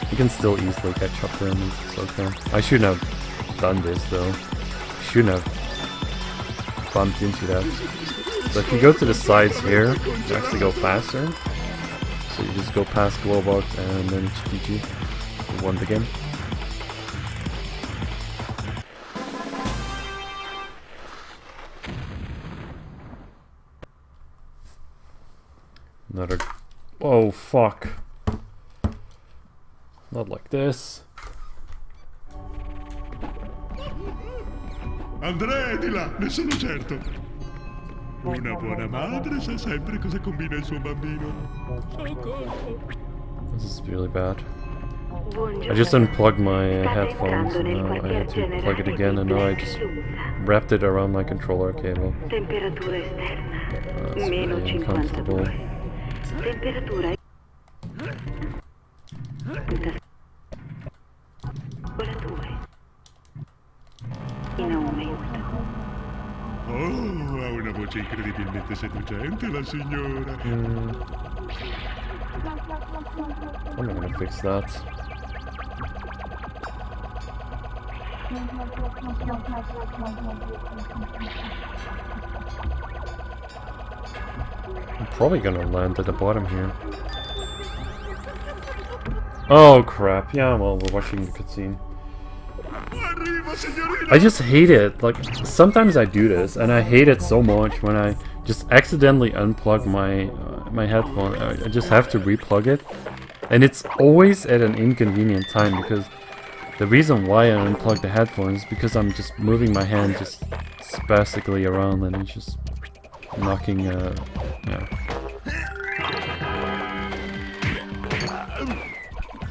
You can still easily get chopped in, it's okay. I shouldn't have done this though. Shouldn't have bumped into that. So if you go to the sides here, you actually go faster. So you just go past Glowbot and then it's GG. You won the game. Another... Oh fuck. Not like this. Andrea di là, ne sono certo. Una buona madre sa sempre cosa combina il suo bambino. This is really bad. I just unplugged my headphones and now I had to plug it again and now I just wrapped it around my controller cable. That's really uncomfortable. Temperatura in aumento. Oh, ha una voce incredibilmente seducente la signora. I'm not gonna fix that. I'm probably gonna land at the bottom here. Oh crap, yeah, well, we're watching the cutscene. I just hate it, like, sometimes I do this, and I hate it so much when I just accidentally unplug my my headphone. I just have to replug it, and it's always at an inconvenient time, because the reason why I unplug the headphones is because I'm just moving my hand just spastically around, and it's just knocking, yeah.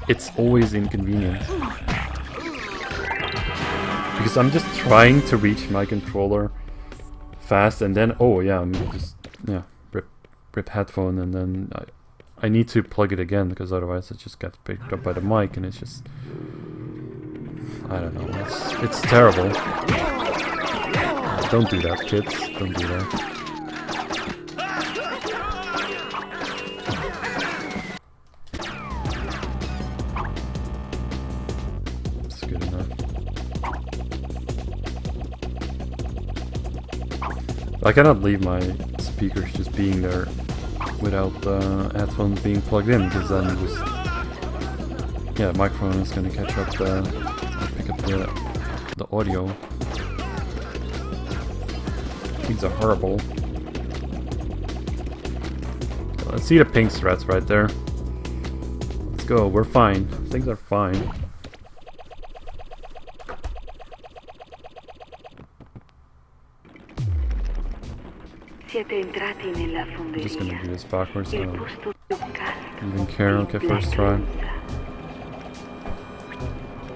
It's always inconvenient. Because I'm just trying to reach my controller fast and then, oh yeah, I'm just, yeah, rip headphone and then I need to plug it again because otherwise it just gets picked up by the mic and it's just, I don't know, it's terrible. Don't do that, kids, don't do that. I cannot leave my speakers just being there without the headphones being plugged in, because then just, yeah, the microphone is gonna catch up pick up the audio. These are horrible. Let's see the pink threads right there. Let's go, we're fine. Things are fine. I'm just gonna do this backwards. I don't even care. Okay, first try.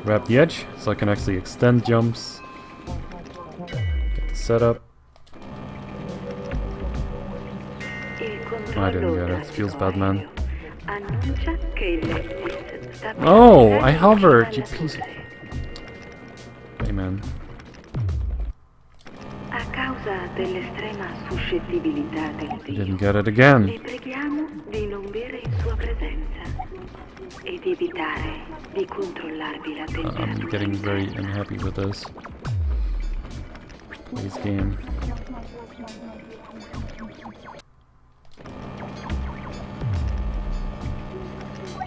Grab the edge so I can actually extend jumps. Get the setup. I didn't get it. Feels bad, man. Oh, I hovered, you piece of... Hey, man. Didn't get it again. I'm getting very unhappy with this. Please, game.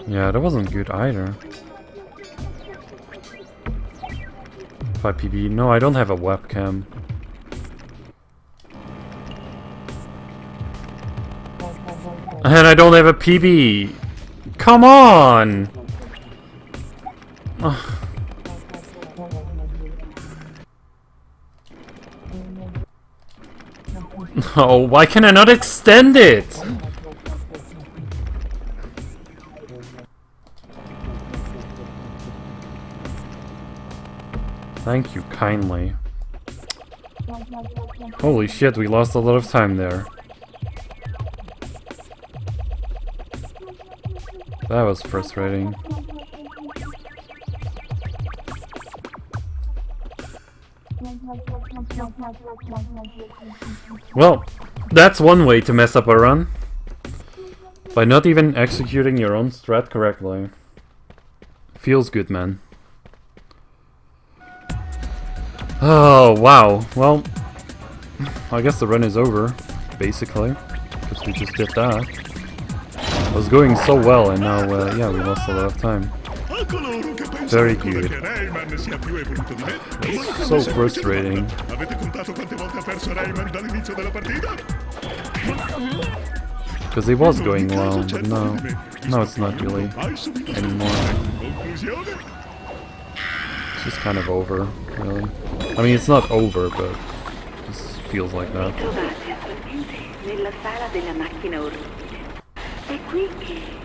Yeah, that wasn't good either. 5 PB. No, I don't have a webcam. And I don't have a PB! Come on! No, why can I not extend it? Thank you kindly. Holy shit, we lost a lot of time there. That was frustrating. Well, that's one way to mess up a run. By not even executing your own strat correctly. Feels good, man. Oh, wow. Well, I guess the run is over, basically. Because we just did that. It was going so well, and now, yeah, we lost a lot of time. A coloro che pensano Very ancora good. che Rayman sia più evoluto di me, It's so frustrating. avete contato quante volte ha perso Rayman dall'inizio della partita? Because it was going well, but no. No, it's not really Hai subito anymore. conclusione? It's just kind of over, really. I mean, it's not over, but it just feels like that. Trovate attualmente nella sala della macchina orribile. È qui che...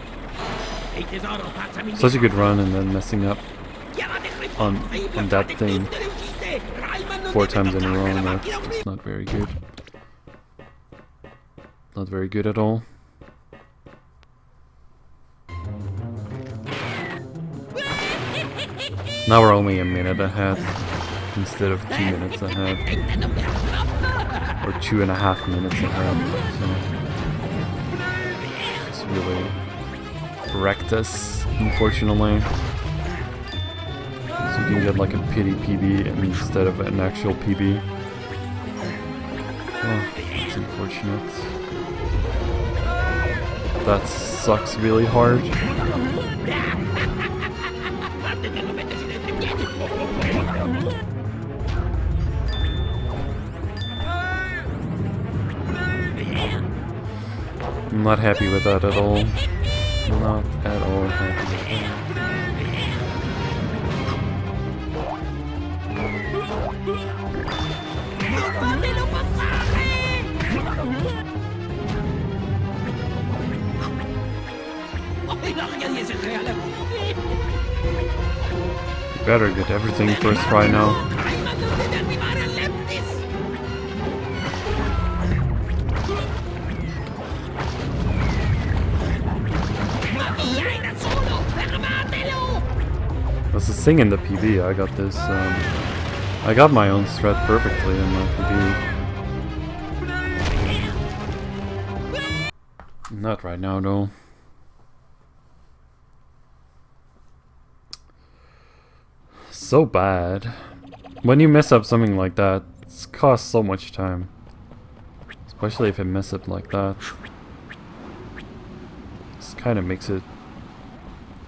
Ehi tesoro, passami Such a good run, and then messing up Chiamate il on reporter e that bloccate thing tutte le uscite. Rayman non 4 deve times in a row, toccare la and macchina that's not very good. Not very good at all. Now we're only a minute ahead instead of 2 minutes ahead, or 2.5 minutes ahead. So it's really wrecked us, unfortunately. So you can get like a pity PB instead of an actual PB. Oh, it's unfortunate. That sucks really hard. I'm not happy with that at all. Not at all happy with that. You better get everything first try now. Rayman non deve arrivare all'Eptis. Ma via, è da solo, fermatelo! That's a thing in the PB. I got this. I got my own strat perfectly in my PB. Not right now, though. So bad. When you mess up something like that, it's costs so much time. Especially if you mess up like that. This kind of makes it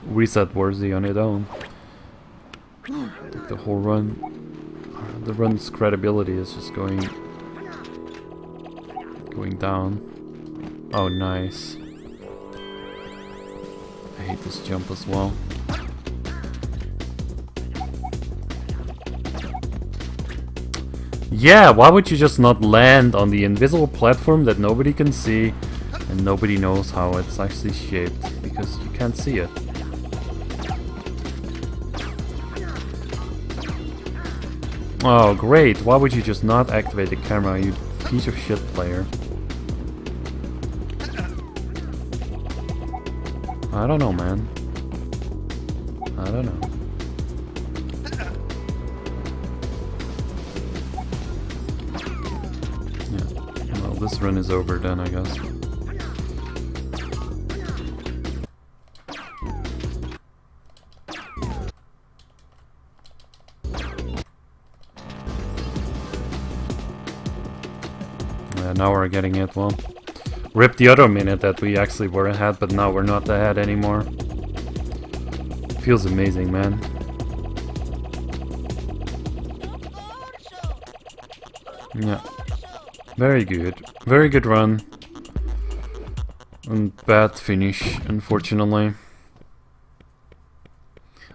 reset worthy on its own. Like the whole run. The run's credibility is just going down. Oh, nice. I hate this jump as well. Yeah, why would you just not land on the invisible platform that nobody can see and nobody knows how it's actually shaped? Because you can't see it. Oh, great. Why would you just not activate the camera, you piece of shit player? I don't know, man. I don't know. Yeah. Well, this run is over then, I guess. Yeah, now we're getting it, well. Rip the other minute that we actually were ahead, but now we're not ahead anymore. Feels amazing, man. Yeah. Very good. Very good run. And bad finish, unfortunately.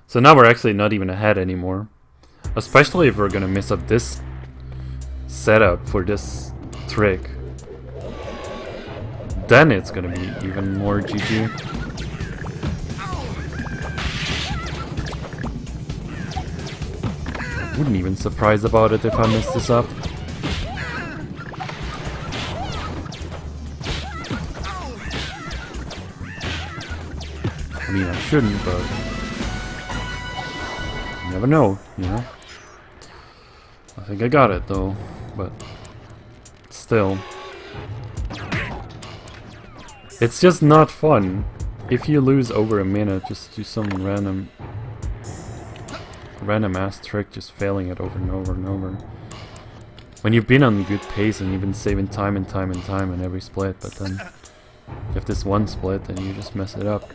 So now we're actually not even ahead anymore. Especially if we're gonna mess up this setup for this trick. Then it's gonna be even more GG. Wouldn't even surprise about it if I messed this up. I mean, I shouldn't, but you never know, you know? I think I got it though. But still, it's just not fun. If you lose over a minute, just do some random ass trick, just failing it over and over and over. When you've been on good pace and you've been saving time and time and time in every split, but then you have this one split and you just mess it up.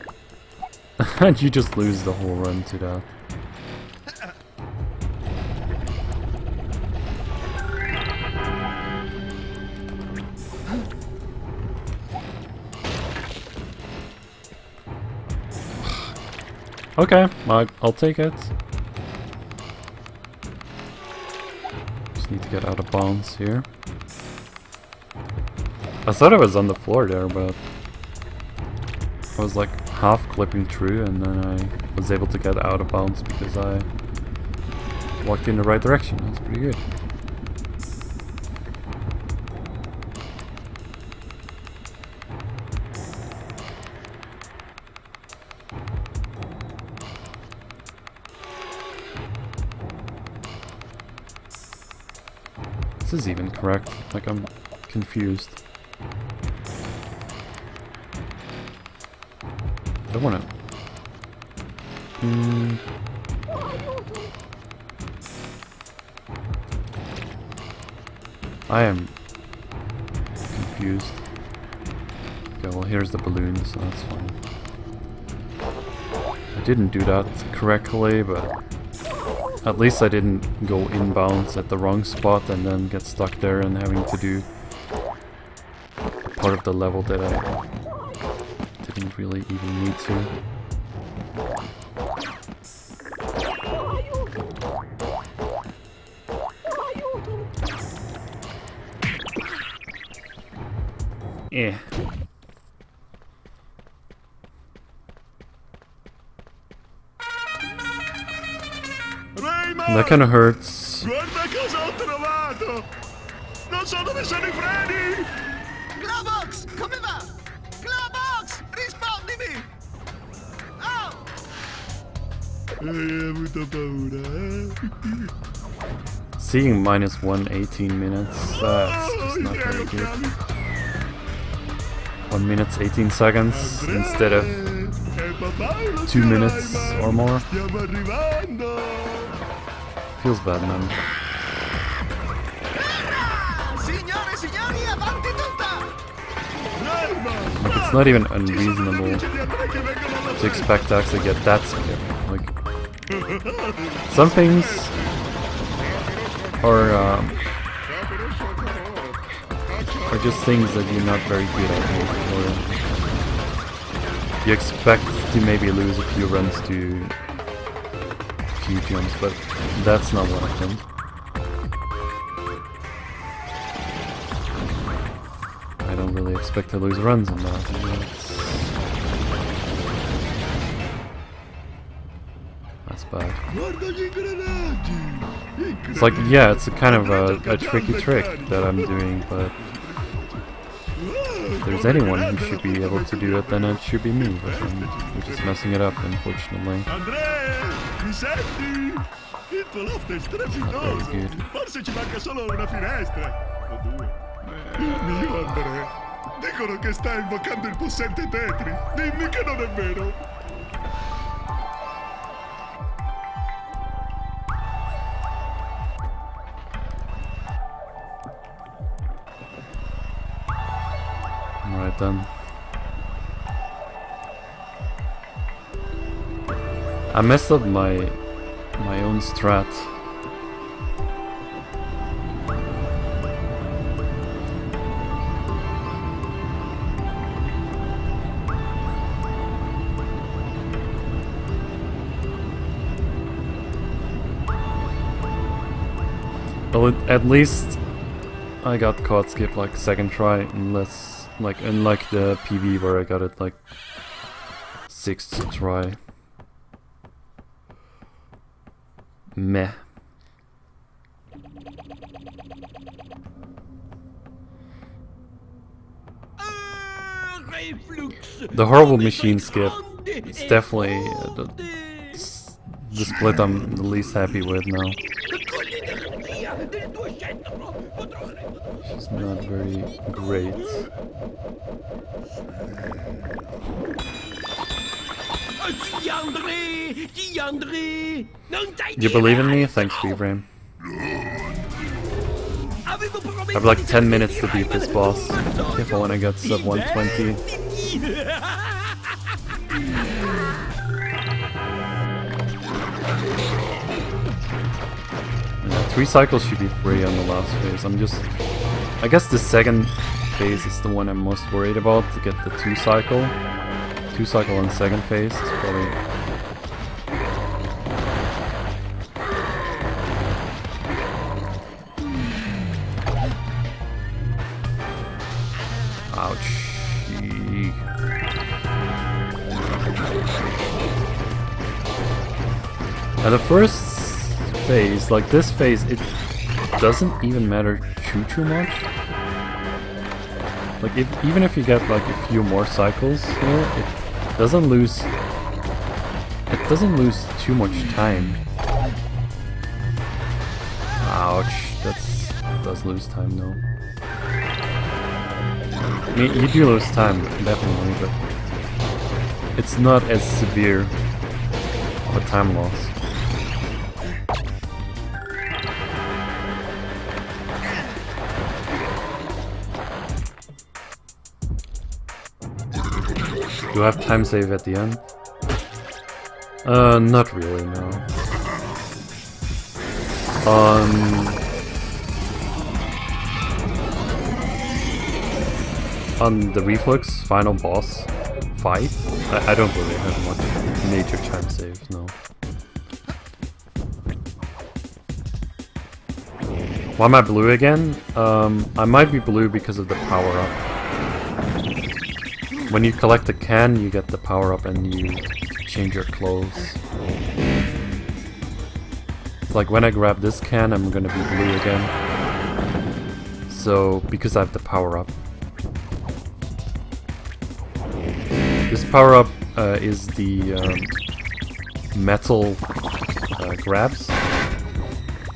And you just lose the whole run to that. Okay, I'll take it. Just need to get out of bounds here. I thought I was on the floor there, but I was like half clipping through and then I was able to get out of bounds because I walked in the right direction. That's pretty good. This is even correct. Like, I'm confused. I don't wanna... I am confused. Okay, well here's the balloon, so that's fine. I didn't do that correctly, but at least I didn't go inbounds at the wrong spot and then get stuck there and having to do part of the level that I didn't really even need to. Yeah. Rayman! That kind of hurts. Guarda cosa ho trovato! Non so dove sono i freni! Globox, come va? Globox, rispondimi! Oh! Hai avuto paura, eh? Seeing minus 118 minutes, that's just not very good. 1 minute 18 seconds instead of 2 minutes or more. Stiamo arrivando! Feels bad, man. Signore e signori, avanti tutta! Rayman! Like, it's not even unreasonable to expect to actually get that scary. Like, some things are just things that you're not very good at, or you expect to maybe lose a few runs to a few jumps, but that's not one of them. I don't really expect to lose runs on that. That's bad. Guarda gli ingranaggi! It's like, yeah, it's a kind of a tricky trick that I'm doing, but if there's anyone who should be able to do it, then it should be me, but we're just messing it up, unfortunately. Andrea, mi senti? Il tuo loft è strepitoso! Very good. Forse ci manca solo una finestra! O due. Il mio Andrea! Dicono che stai invocando il possente Tetri! Dimmi che non è vero! Alright then. I messed up my own strat. Well, at least I got caught skip like second try, unless unlike the PV where I got it like 6th try. Meh. The horrible machine skip. It's definitely the split I'm the least happy with now. which is not very great. You believe in me? Thanks, Freeframe. I have like 10 minutes to beat this boss if I want to get sub 120. 3 cycles should be free on the last phase. I guess the second phase is the one I'm most worried about, to get the 2 cycle. 2 cycle on second phase is probably... Ouch. Now the first phase, like this phase, it doesn't even matter too much. Like even if you get like a few more cycles here, it doesn't lose too much time. Ouch, that does lose time though. I mean, you do lose time, definitely, but it's not as severe of a time loss. Do I have time save at the end? Not really, no. On the Reflux final boss fight, I don't really have much major time save, no. Why am I blue again? I might be blue because of the power-up. When you collect a can, you get the power-up and you change your clothes. Like when I grab this can, I'm gonna be blue again. So, because I have the power-up. This power-up is the metal grabs.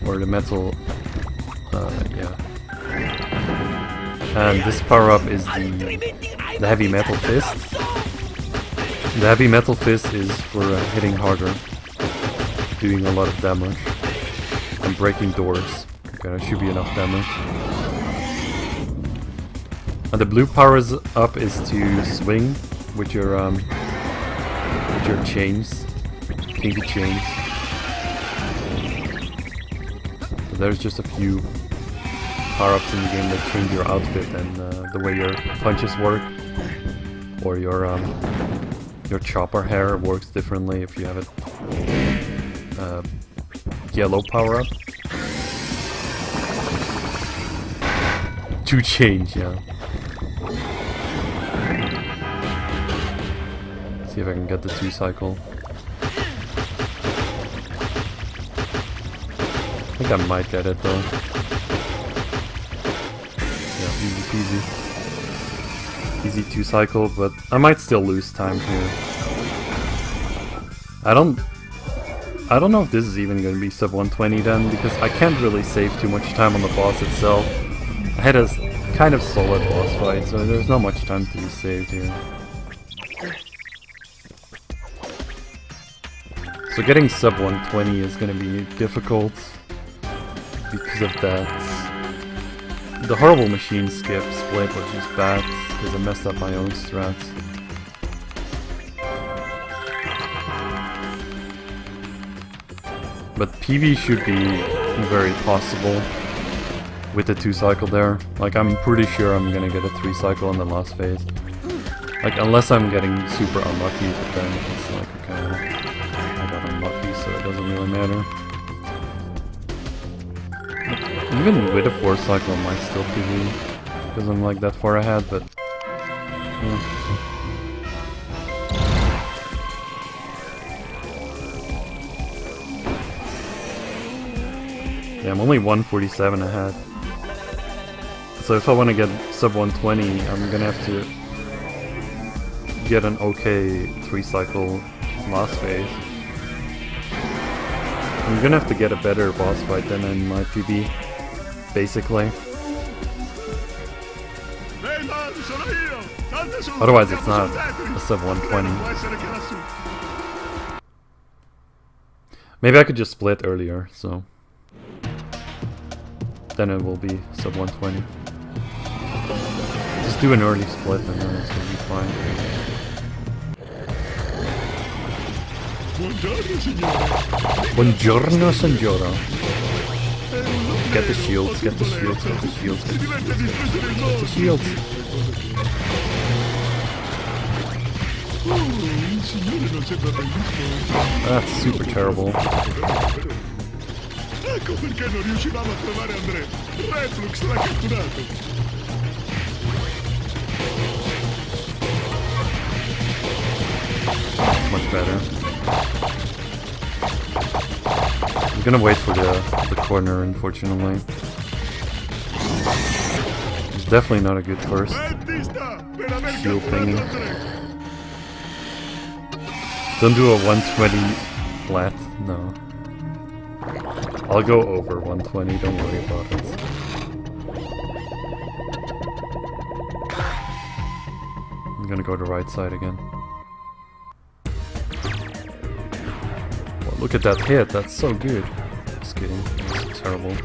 Or the metal... yeah. And this power-up is the heavy metal fist. The heavy metal fist is for hitting harder, doing a lot of damage, and breaking doors. Okay, that should be enough damage. And the blue power-up is to swing with your chains, pinky chains. So there's just a few power-ups in the game that change your outfit and the way your punches work, or your chopper hair works differently if you have a yellow power-up. To change, yeah. See if I can get the 2 cycle. I think I might get it though. Easy peasy. Easy 2 cycle, but I might still lose time here. I don't know if this is even going to be sub 120 then, because I can't really save too much time on the boss itself. I had a kind of solid boss fight, so there's not much time to be saved here. So getting sub 120 is going to be difficult because of that. The horrible machine skip split, which is bad because I messed up my own strats. But PB should be very possible with the 2 cycle there. Like, I'm pretty sure I'm gonna get a 3 cycle in the last phase. Like, unless I'm getting super unlucky, but then it's like, okay, I got unlucky, so it doesn't really matter. Even with a 4 cycle, I might still PB, because I'm like that far ahead, but... Yeah, I'm only 147 ahead. So if I want to get sub 120, I'm gonna have to get an okay 3 cycle last phase. I'm gonna have to get a better boss fight than in my PB, basically. Rayman, sono io! Salta su! Otherwise it's andiamo not sul Tetris. a sub Non 120. può essere che lassù. Maybe I could just split earlier, so then it will be sub 120. Just do an early split and then it's gonna be fine. Buongiorno, signore. Buongiorno, signora. È un long Get the nero, shields, get the così shields, get the volevo. shields, Si get the diventa a distruggere il the mondo. shields. Il signore non sembra ben disposto. That's super terrible. Ecco perché non riuscivamo a trovare André. Reflux l'ha catturato. That's much better. I'm gonna wait for the corner, unfortunately. It's definitely not a good first. Dentista, per aver Shield catturato thingy. André. Don't do a 120 flat, no. I'll go over 120, don't worry about it. I'm gonna go to right side again. Well, look at that hit, that's so good. Just kidding, that's terrible.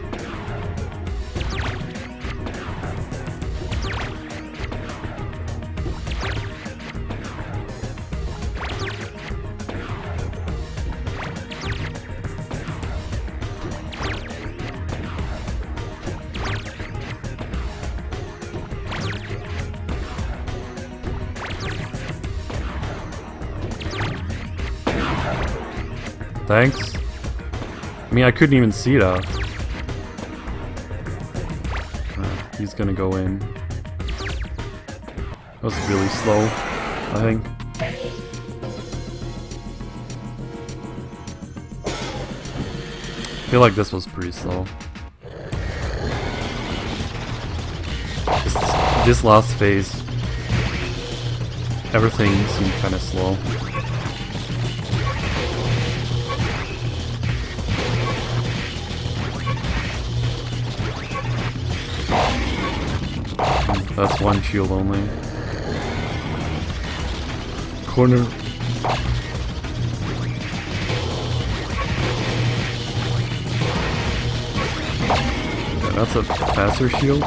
Thanks. I mean, I couldn't even see that. He's gonna go in. That was really slow, I think. I feel like this was pretty slow. This last phase, everything seemed kind of slow. That's one shield only. Corner. Yeah, that's a faster shield.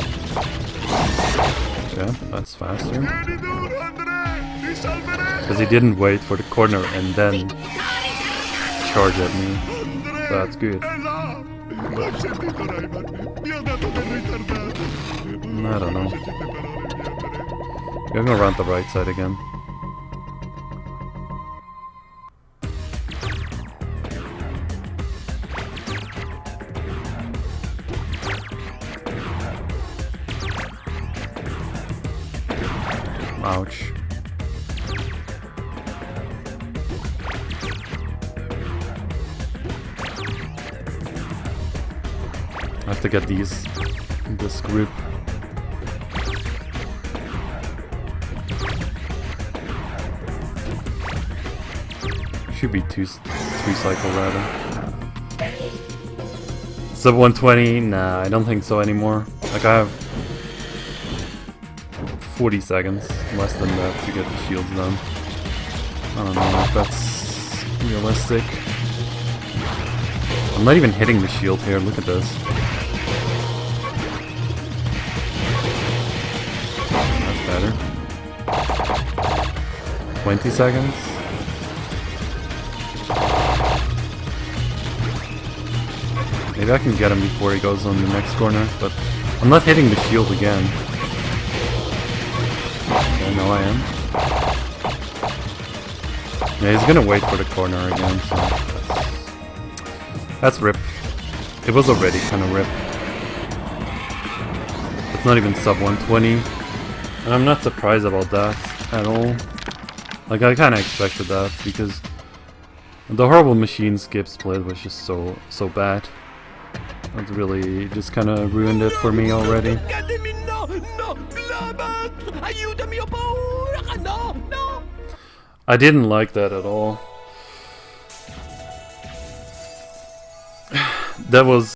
Yeah, that's faster. Vieni duro, André! Ti salveremo! Because he didn't wait for the corner and then charge at me. André! That's good. È là! Ho sentito Rayman! Mi ha dato del ritardato! I don't know. Sentite parole mie, André. You're gonna run the right side again. Ouch. I have to get this group. Should be three cycle rather. Sub 120? Nah, I don't think so anymore. Like I have 40 seconds, less than that, to get the shields done. I don't know if that's realistic. I'm not even hitting the shield here, look at this. That's better. 20 seconds? Maybe I can get him before he goes on the next corner, but I'm not hitting the shield again. Okay, no I am. Yeah, he's gonna wait for the corner again, so that's rip. It was already kind of rip. It's not even sub 120, and I'm not surprised about that at all. Like I kind of expected that because the horrible machine skip split was just so bad. That really just kind of ruined it for me already. Toccatemi, no, no, Glabat! Aiutami, ho paura! No, no! I didn't like that at all. That was